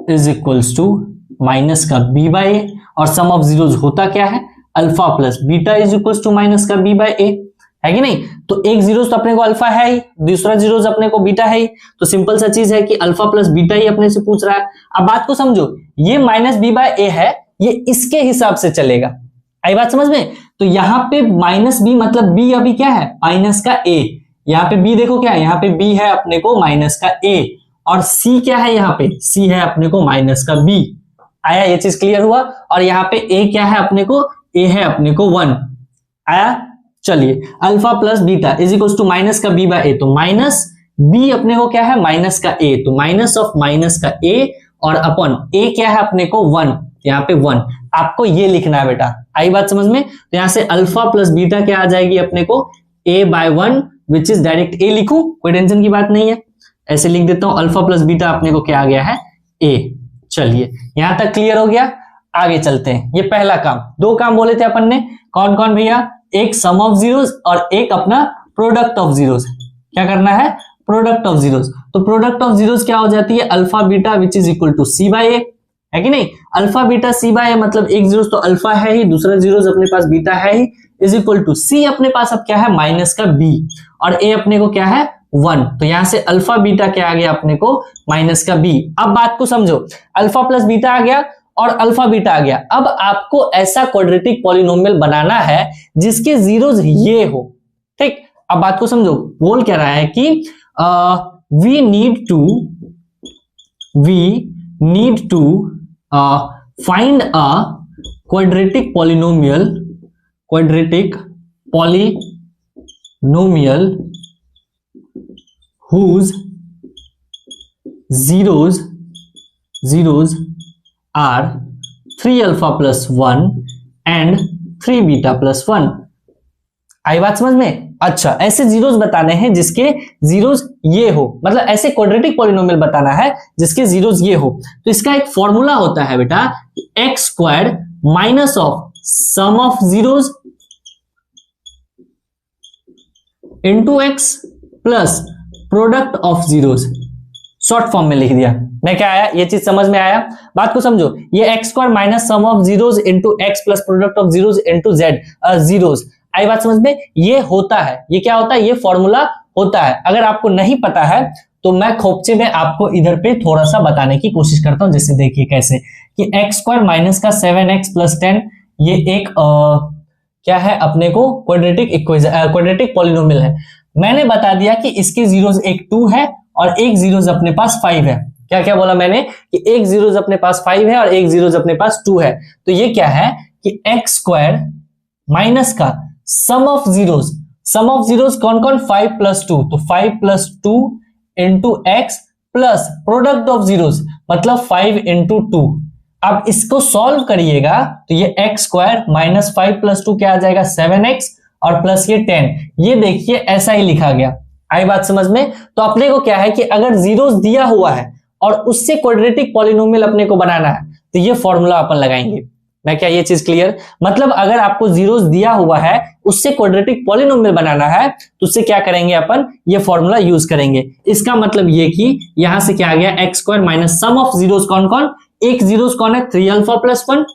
is equals to minus का b by a, और sum of zeros होता क्या है? Alpha plus beta is equals to minus का b by a, है कि नहीं? तो एक जीरोस तो अपने को अल्फा है ही, दूसरा जीरोस अपने को बीटा है ही, तो सिंपल सा चीज है कि अल्फा प्लस बीटा ही अपने से पूछ रहा है। अब बात को समझो, ये माइनस b by a है, ये इसके हिसाब से चलेगा, आई बात समझ में? तो यहाँ पे माइनस बी मतलब b अभी क्या है? माइनस का a, यहाँ पे b देखो क्या है? यहाँ पे b है अपने को माइनस का a, और c क्या है? यहाँ पे c है अपने को माइनस का b। आया, ये चीज क्लियर हुआ? और यहाँ पे a क्या है अपने को? a है अपने को 1। आया, चलिए alpha plus beta is equal to minus का b बाय a, तो माइनस b अपने को क्या है? माइनस का a, तो माइनस ऑफ माइनस का a और अपन a क्या है अपने को? 1, यहाँ पे 1 आपको ये लिखना है बेटा, आई बात समझ में? तो यहां से अल्फा प्लस बीटा क्या आ जाएगी अपने को? a by 1 which is direct a लिखूं, कोई टेंशन की बात नहीं है, ऐसे लिख देता हूं। अल्फा प्लस बीटा अपने को क्या आ गया है? a। चलिए यहां तक क्लियर हो गया, आगे चलते हैं। ये पहला काम, दो काम बोले थे अपन ने, कौन कौन भैया? एक सम ऑफ जीरोस और एक अपना प्रोडक्ट ऑफ जीरोस। क्या करना है? Product of zeros. तो प्रोडक्ट ऑफ जीरोस क्या हो जाती है? Alpha beta which is equal to C by A, है कि नहीं? Alpha beta C by A मतलब एक जीरोस तो अल्फा है ही, दूसरा जीरोस अपने पास बीटा है ही, इज इक्वल टू सी अपने पास अब क्या है? माइनस का बी, और ए अपने को क्या है? 1। तो यहां से अल्फा बीटा क्या आ गया अपने को? माइनस का बी। अब बात को समझो, अल्फा प्लस बीटा आ गया और अल्फा बीटा आ गया। अब आपको ऐसा क्वाड्रेटिक पॉलिनोमियल बनाना है जिसके जीरोस ये हो, ठीक? अब बात को समझो, बोल क्या रहा है कि we need to find a quadratic polynomial whose zeros are 3 alpha plus 1 and 3 beta plus 1। आई बात समझ में? अच्छा, ऐसे जीरोस बताने हैं जिसके जीरोस ये हो, मतलब ऐसे क्वाड्रेटिक पॉलिनोमियल बताना है जिसके जीरोस ये हो। तो इसका एक फॉर्मूला होता है बेटा, X square minus of sum of zeros into X plus product of zeros. Short form में लिख दिया मैं, क्या आया? ये चीज समझ में आया? बात को समझो, ये X square minus sum of zeros into X plus product of zeros into Z zeros. आई बात समझ में? ये होता है, ये क्या होता है? ये फॉर्मूला होता है। अगर आपको नहीं पता है तो मैं खोपचे में आपको इधर पे थोड़ा सा बताने की कोशिश करता हूं। जैसे देखिए कैसे कि एक्स स्क्वायर माइनस का 7x प्लस 10, ये एक क्या है अपने को? क्वाड्रेटिक पॉलिनोमियल है। मैंने बता दिया कि इसके जीरोस एक 2 है और एक जीरोस अपने पास 5 है। क्या क्या बोला मैंने? कि एक जीरोस अपने पास 5 है और एक जीरोस अपने पास 2 है। तो ये क्या है कि एक्स स्क्वायर माइनस का सम ऑफ जीरोस कौन कौन? 5 प्लस 2, तो 5 plus 2 into X plus product of zeros मतलब 5 इंटू 2। अब इसको सॉल्व करिएगा तो ये एक्स स्क्वायर माइनस 5 प्लस 2 क्या आ जाएगा? 7x और प्लस ये 10। ये देखिए ऐसा ही लिखा गया, आई बात समझ में? तो अपने को क्या है कि अगर जीरोस दिया हुआ है और उससे क्वाड्रेटिक पॉलिनोमियल अपने को बनाना है तो ये फॉर्मूला अपन लगाएंगे। मैं क्या ये चीज क्लियर? मतलब अगर आपको जीरोस दिया हुआ है उससे क्वाड्रेटिक पॉलिनोमियल बनाना है तो उससे क्या करेंगे अपन, ये फॉर्मूला यूज करेंगे। इसका मतलब ये कि यहां से क्या आ गया, x square minus sum of zeros कौन कौन, एक जीरोस कौन है 3 अल्फा प्लस 1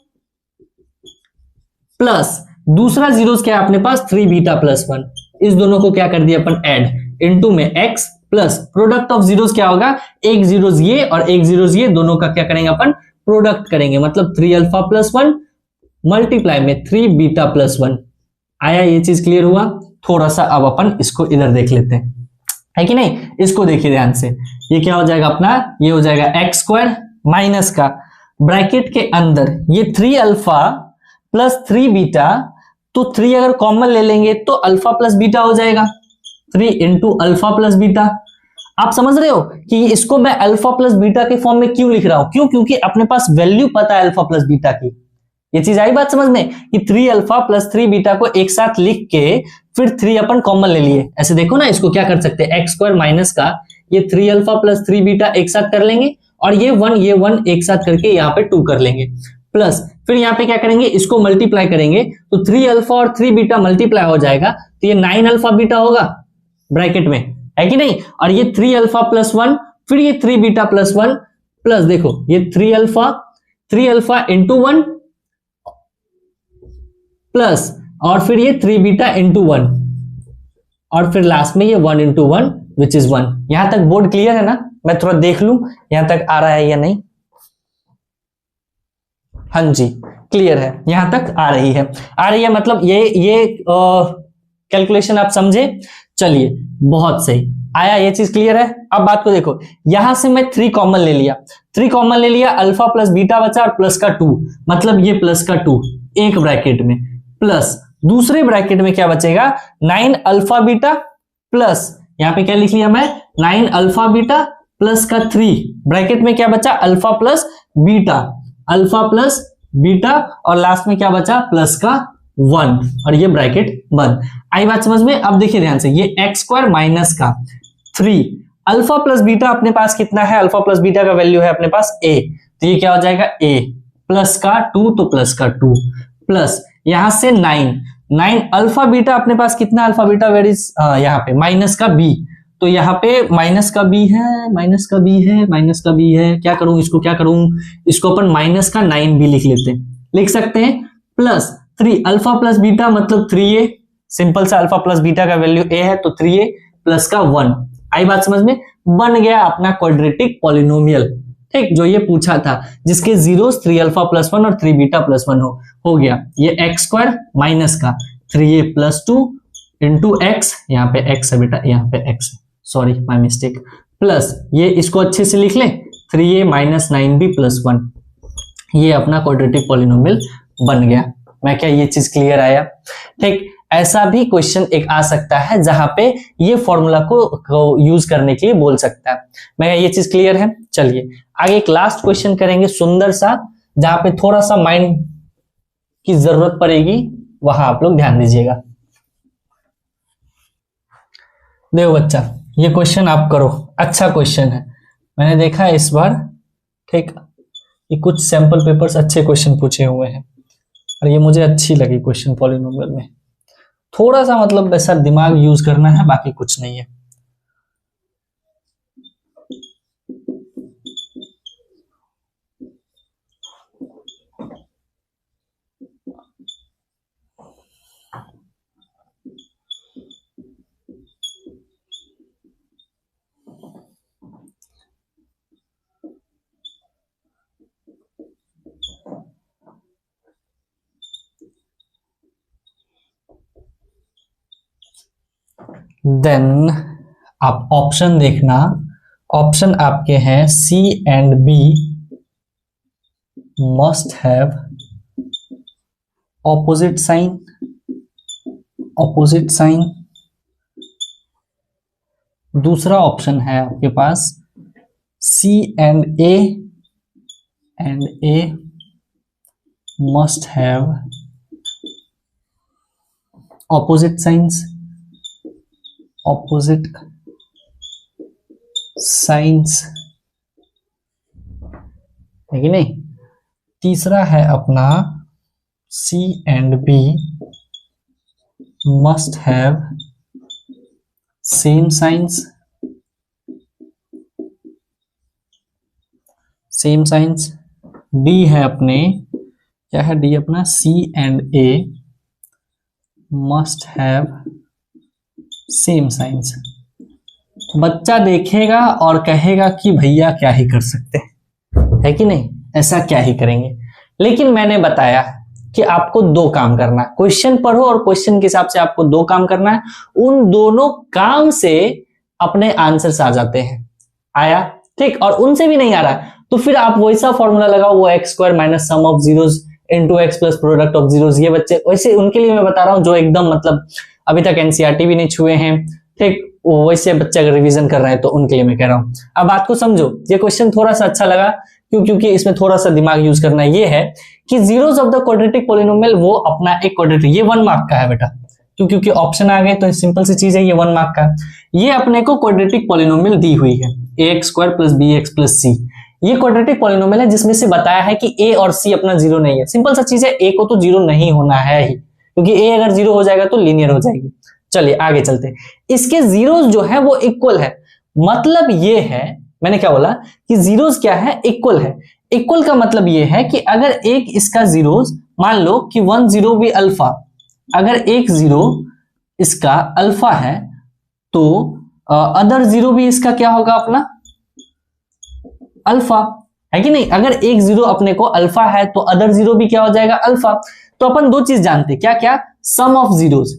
प्लस दूसरा जीरोस क्या है अपने पास 3 बीटा प्लस 1। इस दोनों को क्या कर दिया अपन ऐड, इनटू में x plus product of zeros क्या होगा, एक जीरोस ये और एक जीरोस ये, दोनों का क्या करेंगे अपन प्रोडक्ट करेंगे, मतलब 3 अल्फा प्लस 1 मल्टीप्लाई में 3 बीटा प्लस 1। आया ये चीज क्लियर हुआ? थोड़ा सा अब अपन इसको इधर देख लेते हैं, है कि नहीं? इसको देखिए ध्यान से, ये क्या हो जाएगा अपना, ये हो जाएगा एक्स स्क्वायर माइनस का ब्रैकेट के अंदर ये 3 अल्फा प्लस 3 बीटा, तो 3 अगर कॉमन ले लेंगे तो अल्फा प्लस बीटा हो जाएगा, 3 इंटू अल्फा प्लस बीटा। आप समझ रहे हो कि इसको मैं अल्फा प्लस बीटा के फॉर्म में क्यों लिख रहा हूं? क्यों? क्योंकि अपने पास वैल्यू पता है अल्फा प्लस बीटा की। ये चीज आई बात समझ में कि 3 अल्फा प्लस 3 बीटा को एक साथ लिख के फिर 3 अपन कॉमन ले लिए। ऐसे देखो ना, इसको क्या कर सकते हैं, एक्स स्क्वायर माइनस का ये 3 अल्फा प्लस 3 बीटा एक साथ कर लेंगे और ये 1 एक साथ करके यहाँ पे 2 कर लेंगे, प्लस फिर यहाँ पे क्या करेंगे, इसको मल्टीप्लाई करेंगे तो 3 अल्फा और 3 बीटा मल्टीप्लाई हो जाएगा तो ये 9 अल्फा बीटा होगा ब्रैकेट में, है कि नहीं? और ये 3 अल्फा प्लस 1 फिर ये 3 बीटा प्लस 1 प्लस देखो ये 3 अल्फा इंटू 1 प्लस और फिर ये 3 बीटा इंटू 1 और फिर लास्ट में ये 1 इंटू 1 विच इज 1। यहां तक बोर्ड क्लियर है ना? मैं थोड़ा देख लूं यहां तक आ रहा है या नहीं। हाँ जी क्लियर है, यहां तक आ रही है मतलब ये कैलकुलेशन आप समझे? चलिए बहुत सही आया, ये चीज क्लियर है। अब बात को देखो, यहां से मैं 3 कॉमन ले लिया, 3 कॉमन ले लिया, अल्फा प्लस बीटा बचा और प्लस का 2, मतलब ये प्लस का 2 एक ब्रैकेट में, प्लस दूसरे ब्रैकेट में क्या बचेगा 9 अल्फा बीटा प्लस यहां पे क्या लिख लिया मैं 9 अल्फा बीटा प्लस का 3 ब्रैकेट में क्या बचा अल्फा प्लस बीटा और लास्ट में क्या बचा प्लस का 1 और ये ब्रैकेट बंद। आई बात समझ में? अब देखिए ध्यान से, ये एक्स स्क्वायर माइनस का 3 अल्फा प्लस बीटा अपने पास कितना है, अल्फा प्लस बीटा का वैल्यू है अपने पास a, तो ये क्या हो जाएगा a प्लस का 2 तो प्लस का 2 प्लस यहां से 9 अल्फा बीटा अपने पास कितना, अल्फा बीटा वेर इज यहाँ पे माइनस का b, तो यहाँ पे माइनस का b है, क्या करूं इसको, क्या करूं इसको अपन माइनस का 9b लिख सकते हैं प्लस 3 अल्फा प्लस बीटा मतलब 3a, सिंपल सा अल्फा प्लस बीटा का वैल्यू a है तो 3a प्लस का 1। आई बात समझ में? बन गया अपना क्वाड्रेटिक पॉलिनोमियल, ठीक, जो ये पूछा था जिसके जीरोस 3 अल्फा प्लस 1 और 3 बीटा प्लस 1 हो गया। ये एक्स स्क्वायर माइनस का 3a प्लस 2 इंटू एक्स, यहाँ पे x है बेटा, यहाँ पे x है, सॉरी माय मिस्टेक, प्लस ये इसको अच्छे से लिख ले 3a माइनस 9b प्लस 1, ये अपना क्वाड्रेटिक पॉलिनोमियल बन गया। मैं क्या ये चीज क्लियर आया? ठीक, ऐसा भी क्वेश्चन एक आ सकता है जहां पे ये फॉर्मूला को यूज करने के लिए बोल सकता है। मैं ये चीज क्लियर है? चलिए आगे एक लास्ट क्वेश्चन करेंगे सुंदर सा, जहां पे थोड़ा सा माइंड की जरूरत पड़ेगी, वहां आप लोग ध्यान दीजिएगा। देखो बच्चा, ये क्वेश्चन आप करो, अच्छा क्वेश्चन है, मैंने देखा है इस बार, ठीक, ये कुछ सैंपल पेपर्स अच्छे क्वेश्चन पूछे हुए हैं और ये मुझे अच्छी लगी क्वेश्चन पॉलिनोमियल में। थोड़ा सा मतलब वैसा दिमाग यूज करना है, बाकी कुछ नहीं है। देन आप ऑप्शन देखना, ऑप्शन आपके हैं C and B must have opposite sign. दूसरा ऑप्शन है आपके पास C and A must have opposite signs, है कि नहीं। तीसरा है अपना C and B must have same signs, same science. D है अपने, क्या है D अपना, C and A must have same science. बच्चा देखेगा और कहेगा कि भैया क्या ही कर सकते हैं, है कि नहीं, ऐसा क्या ही करेंगे। लेकिन मैंने बताया कि आपको दो काम करना है, क्वेश्चन पढ़ो और क्वेश्चन के हिसाब से आपको दो काम करना है, उन दोनों काम से अपने आंसर्स आ जाते हैं। आया, ठीक। और उनसे भी नहीं आ रहा तो फिर आप वैसा फॉर्मूला लगाओ, वो x square minus sum of zeros into X plus product of zeros. ये बच्चे वैसे, उनके लिए मैं बता रहा हूं जो एकदम मतलब अभी तक एनसीईआरटी भी नहीं छुए हैं, ठीक, वैसे बच्चे अगर रिवीजन कर रहे हैं तो उनके लिए मैं कह रहा हूं। अब बात को समझो, ये क्वेश्चन थोड़ा सा अच्छा लगा क्योंकि इसमें थोड़ा सा दिमाग यूज करना है। ये है कि zeros of the quadratic polynomial, वो अपना एक क्वाड्रेटिक, ये 1 मार्क का है बेटा, क्योंकि ऑप्शन आ गए तो सिंपल सी चीज है, ये 1 मार्क का। ये अपने को क्वाड्रेटिक पॉलिनोमियल दी हुई है, ax square plus bx plus c। ये क्वाड्रेटिक पॉलिनोमियल है जिसमें से बताया है कि a और c अपना जीरो नहीं है। सिंपल सा चीज है, a को तो जीरो नहीं होना है ही, क्योंकि a अगर जीरो हो जाएगा तो लीनियर हो जाएगी। चलिए आगे चलते हैं। इसके जीरोस जो है वो इक्वल है, मतलब ये है, मैंने क्या बोला कि जीरोस क्या है, इक्वल है। इक्वल का मतलब ये है कि अगर एक इसका जीरोस, मान लो कि 1 0 भी अल्फा, अगर एक जीरो इसका अल्फा है तो अदर जीरो भी इसका क्या होगा, अपना अल्फा, है कि नहीं। अगर एक जीरो अपने को अल्फा है तो अदर जीरो भी क्या हो जाएगा, अल्फा। तो अपन दो चीज जानते हैं, क्या क्या, सम ऑफ जीरोस,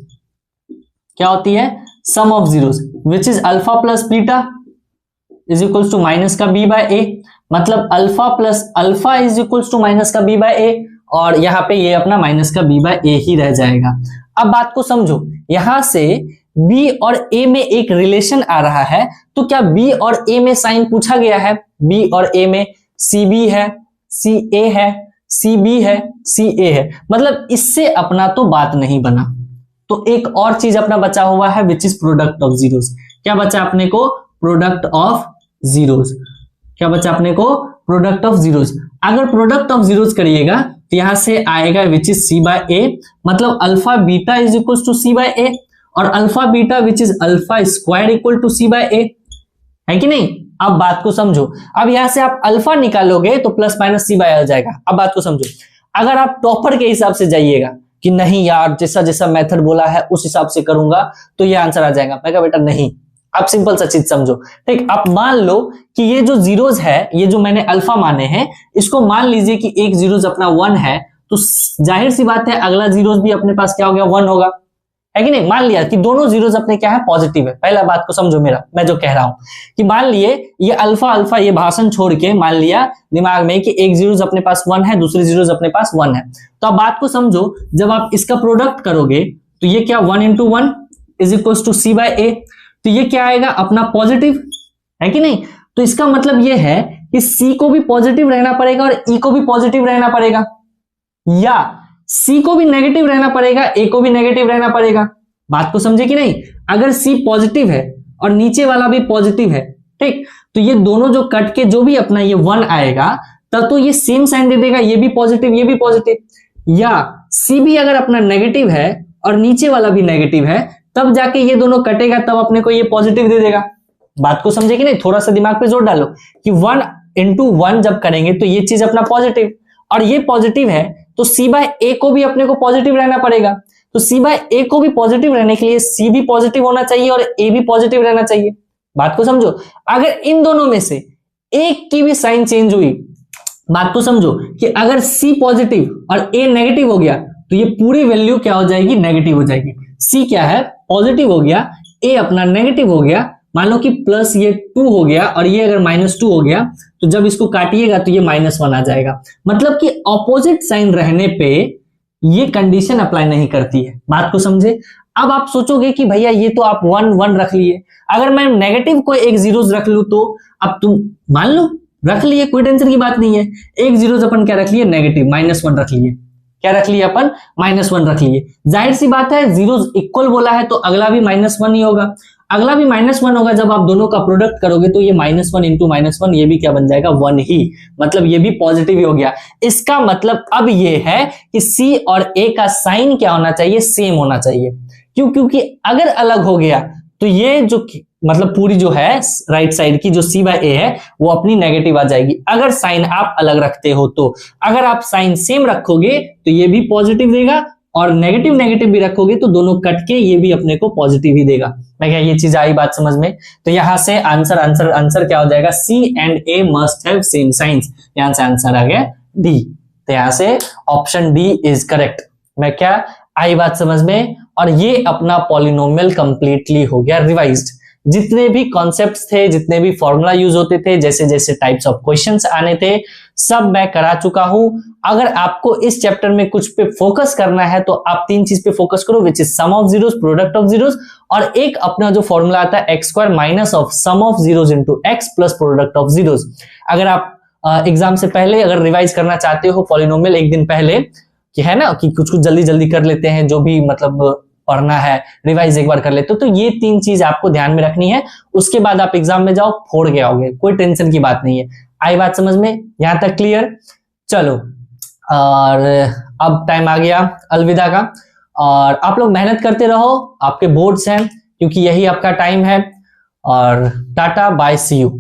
क्या होती है, sum of zeros which is alpha plus beta is equals to minus का बी बाय ए, मतलब alpha plus alpha is equals to minus का बी बाय ए, और यहां पे ये अपना माइनस का बी बाय ए ही रह जाएगा। अब बात को समझो, यहां से बी और ए में एक रिलेशन आ रहा है, तो क्या बी और ए में साइन पूछा गया है, बी और ए में सी बी है, सी ए है, सी बी है, सी ए है, मतलब इससे अपना तो बात नहीं बना। तो एक और चीज अपना बचा हुआ है which is product of zeros. क्या बचा अपने को, प्रोडक्ट ऑफ जीरोस। क्या बचा अपने को, प्रोडक्ट ऑफ जीरोस। अगर प्रोडक्ट ऑफ जीरोस करिएगा तो यहां से आएगा which is C by A, मतलब alpha beta is equal to C by A, और alpha beta which is alpha square equal to C by A, है कि नहीं। अब बात को समझो, अब यहां से आप अल्फा निकालोगे तो प्लस माइनस सी बाय आ जाएगा। अब बात को समझो, अगर आप टॉपर के हिसाब से जाइएगा कि नहीं यार जैसा जैसा मेथड बोला है उस हिसाब से करूंगा तो ये आंसर आ जाएगा, मैं कहा बेटा नहीं, आप सिंपल सा चीज समझो, ठीक। आप मान लो कि ये जो जीरोस है, ये जो मैंने अल्फा माने हैं, इसको मान लीजिए कि एक जीरोस अपना 1 है, तो जाहिर सी बात है अगला जीरोस भी अपने पास क्या हो गया, 1 होगा, है कि नहीं। मान लिया कि दोनों जीरोस अपने क्या है, पॉजिटिव है। पहला बात को समझो मेरा, मैं जो कह रहा हूं कि मान लिए ये अल्फा अल्फा, ये भाषण छोड़ के मान लिया दिमाग में कि एक जीरोस अपने पास 1 है, दूसरे जीरोस अपने पास 1 है। तो अब बात को समझो, जब आप इसका प्रोडक्ट करोगे तो ये क्या 1 into 1 is equal to C by A, तो ये क्या आएगा अपना पॉजिटिव, है कि नहीं। तो इसका मतलब ये है कि सी को भी पॉजिटिव रहना पड़ेगा और ई को भी पॉजिटिव रहना पड़ेगा, या सी को भी नेगेटिव रहना पड़ेगा, ए को भी नेगेटिव रहना पड़ेगा। बात को समझे कि नहीं। अगर सी पॉजिटिव है और नीचे वाला भी पॉजिटिव है, ठीक, तो ये दोनों जो कट के जो भी अपना ये 1 आएगा तब तो ये सेम साइन दे देगा, ये भी पॉजिटिव ये भी पॉजिटिव। या सी भी अगर अपना नेगेटिव है और नीचे वाला भी नेगेटिव है, तब जाके ये दोनों कटेगा, तब अपने को ये पॉजिटिव दे देगा। बात को समझे कि नहीं, थोड़ा सा दिमाग पे जोर डालो कि 1 इंटू 1 जब करेंगे तो ये चीज अपना पॉजिटिव, और ये पॉजिटिव है तो सी बाय ए को भी अपने को पॉजिटिव रहना पड़ेगा। तो सी बाय ए को भी पॉजिटिव रहने के लिए सी भी पॉजिटिव होना चाहिए और ए भी पॉजिटिव रहना चाहिए। बात को समझो, अगर इन दोनों में से एक की भी साइन चेंज हुई, बात को समझो कि अगर सी पॉजिटिव और ए नेगेटिव हो गया तो ये पूरी वैल्यू क्या हो जाएगी, नेगेटिव हो जाएगी। सी क्या है, पॉजिटिव हो गया, ए अपना नेगेटिव हो गया, मान लो कि प्लस ये 2 हो गया और ये अगर -2 हो गया, तो जब इसको काटिएगा तो ये -1 आ जाएगा। मतलब कि ऑपोजिट साइन रहने पे ये कंडीशन अप्लाई नहीं करती है। बात को समझे। अब आप सोचोगे कि भैया ये तो आप 1 1 रख लिए, अगर मैं नेगेटिव को एक जीरोस रख लूं तो, अब तुम मान लो रख लिए, कोई टेंशन की बात नहीं है। एक जीरोस अपन क्या रख लिए, नेगेटिव, -1 रख लिए। क्या रख लिए अपन, -1 रख लिए। जाहिर सी बात है जीरोस इक्वल बोला है तो अगला भी -1 ही होगा। अगला भी -1 होगा, जब आप दोनों का प्रोडक्ट करोगे तो ये -1 इंटू -1 ये भी क्या बन जाएगा 1 ही, मतलब ये भी पॉजिटिव ही हो गया। इसका मतलब अब ये है कि C और A का साइन क्या होना चाहिए, सेम होना चाहिए। क्यों? क्योंकि अगर अलग हो गया तो ये जो मतलब पूरी जो है राइट साइड की जो C/A है वो अपनी नेगेटिव आ जाएगी, अगर साइन आप अलग रखते हो तो। अगर आप साइन सेम रखोगे तो ये भी पॉजिटिव देगा, और नेगेटिव नेगेटिव भी रखोगे तो दोनों कट के ये भी अपने को पॉजिटिव ही देगा। मैं क्या ये चीज आई बात समझ में? तो यहां से आंसर क्या हो जाएगा, C and A must have same science. यहां से आंसर आ गया D। तो यहां से ऑप्शन D इज करेक्ट। मैं क्या आई बात समझ में? और ये अपना पॉलिनोमियल कंप्लीटली हो गया रिवाइज्ड। जितने भी कॉन्सेप्ट्स थे, जितने भी फॉर्मूला यूज होते थे, जैसे जैसे टाइप्स ऑफ क्वेश्चंस आने थे, सब मैं करा चुका हूं। अगर आपको इस चैप्टर में कुछ पे फोकस करना है तो आप 3 चीज पे फोकस करो, which is sum of zeros, product of zeros, और एक अपना जो फॉर्मूला आता है x² minus of sum of zeros into x plus product of zeros. अगर आप एग्जाम से पहले अगर रिवाइज करना चाहते हो पॉलिनोमियल एक दिन पहले, कि है ना कि कुछ कुछ जल्दी जल्दी कर लेते हैं, जो भी मतलब पढ़ना है रिवाइज एक बार कर लेते हो, तो ये 3 चीज आपको ध्यान में रखनी है। उसके बाद आप एग्जाम में जाओ, फोड़ के आओगे, कोई टेंशन की बात नहीं है। आई बात समझ में? यहां तक क्लियर? चलो, और अब टाइम आ गया अलविदा का, और आप लोग मेहनत करते रहो, आपके बोर्ड्स हैं, क्योंकि यही आपका टाइम है। और टाटा बाय, सी यू।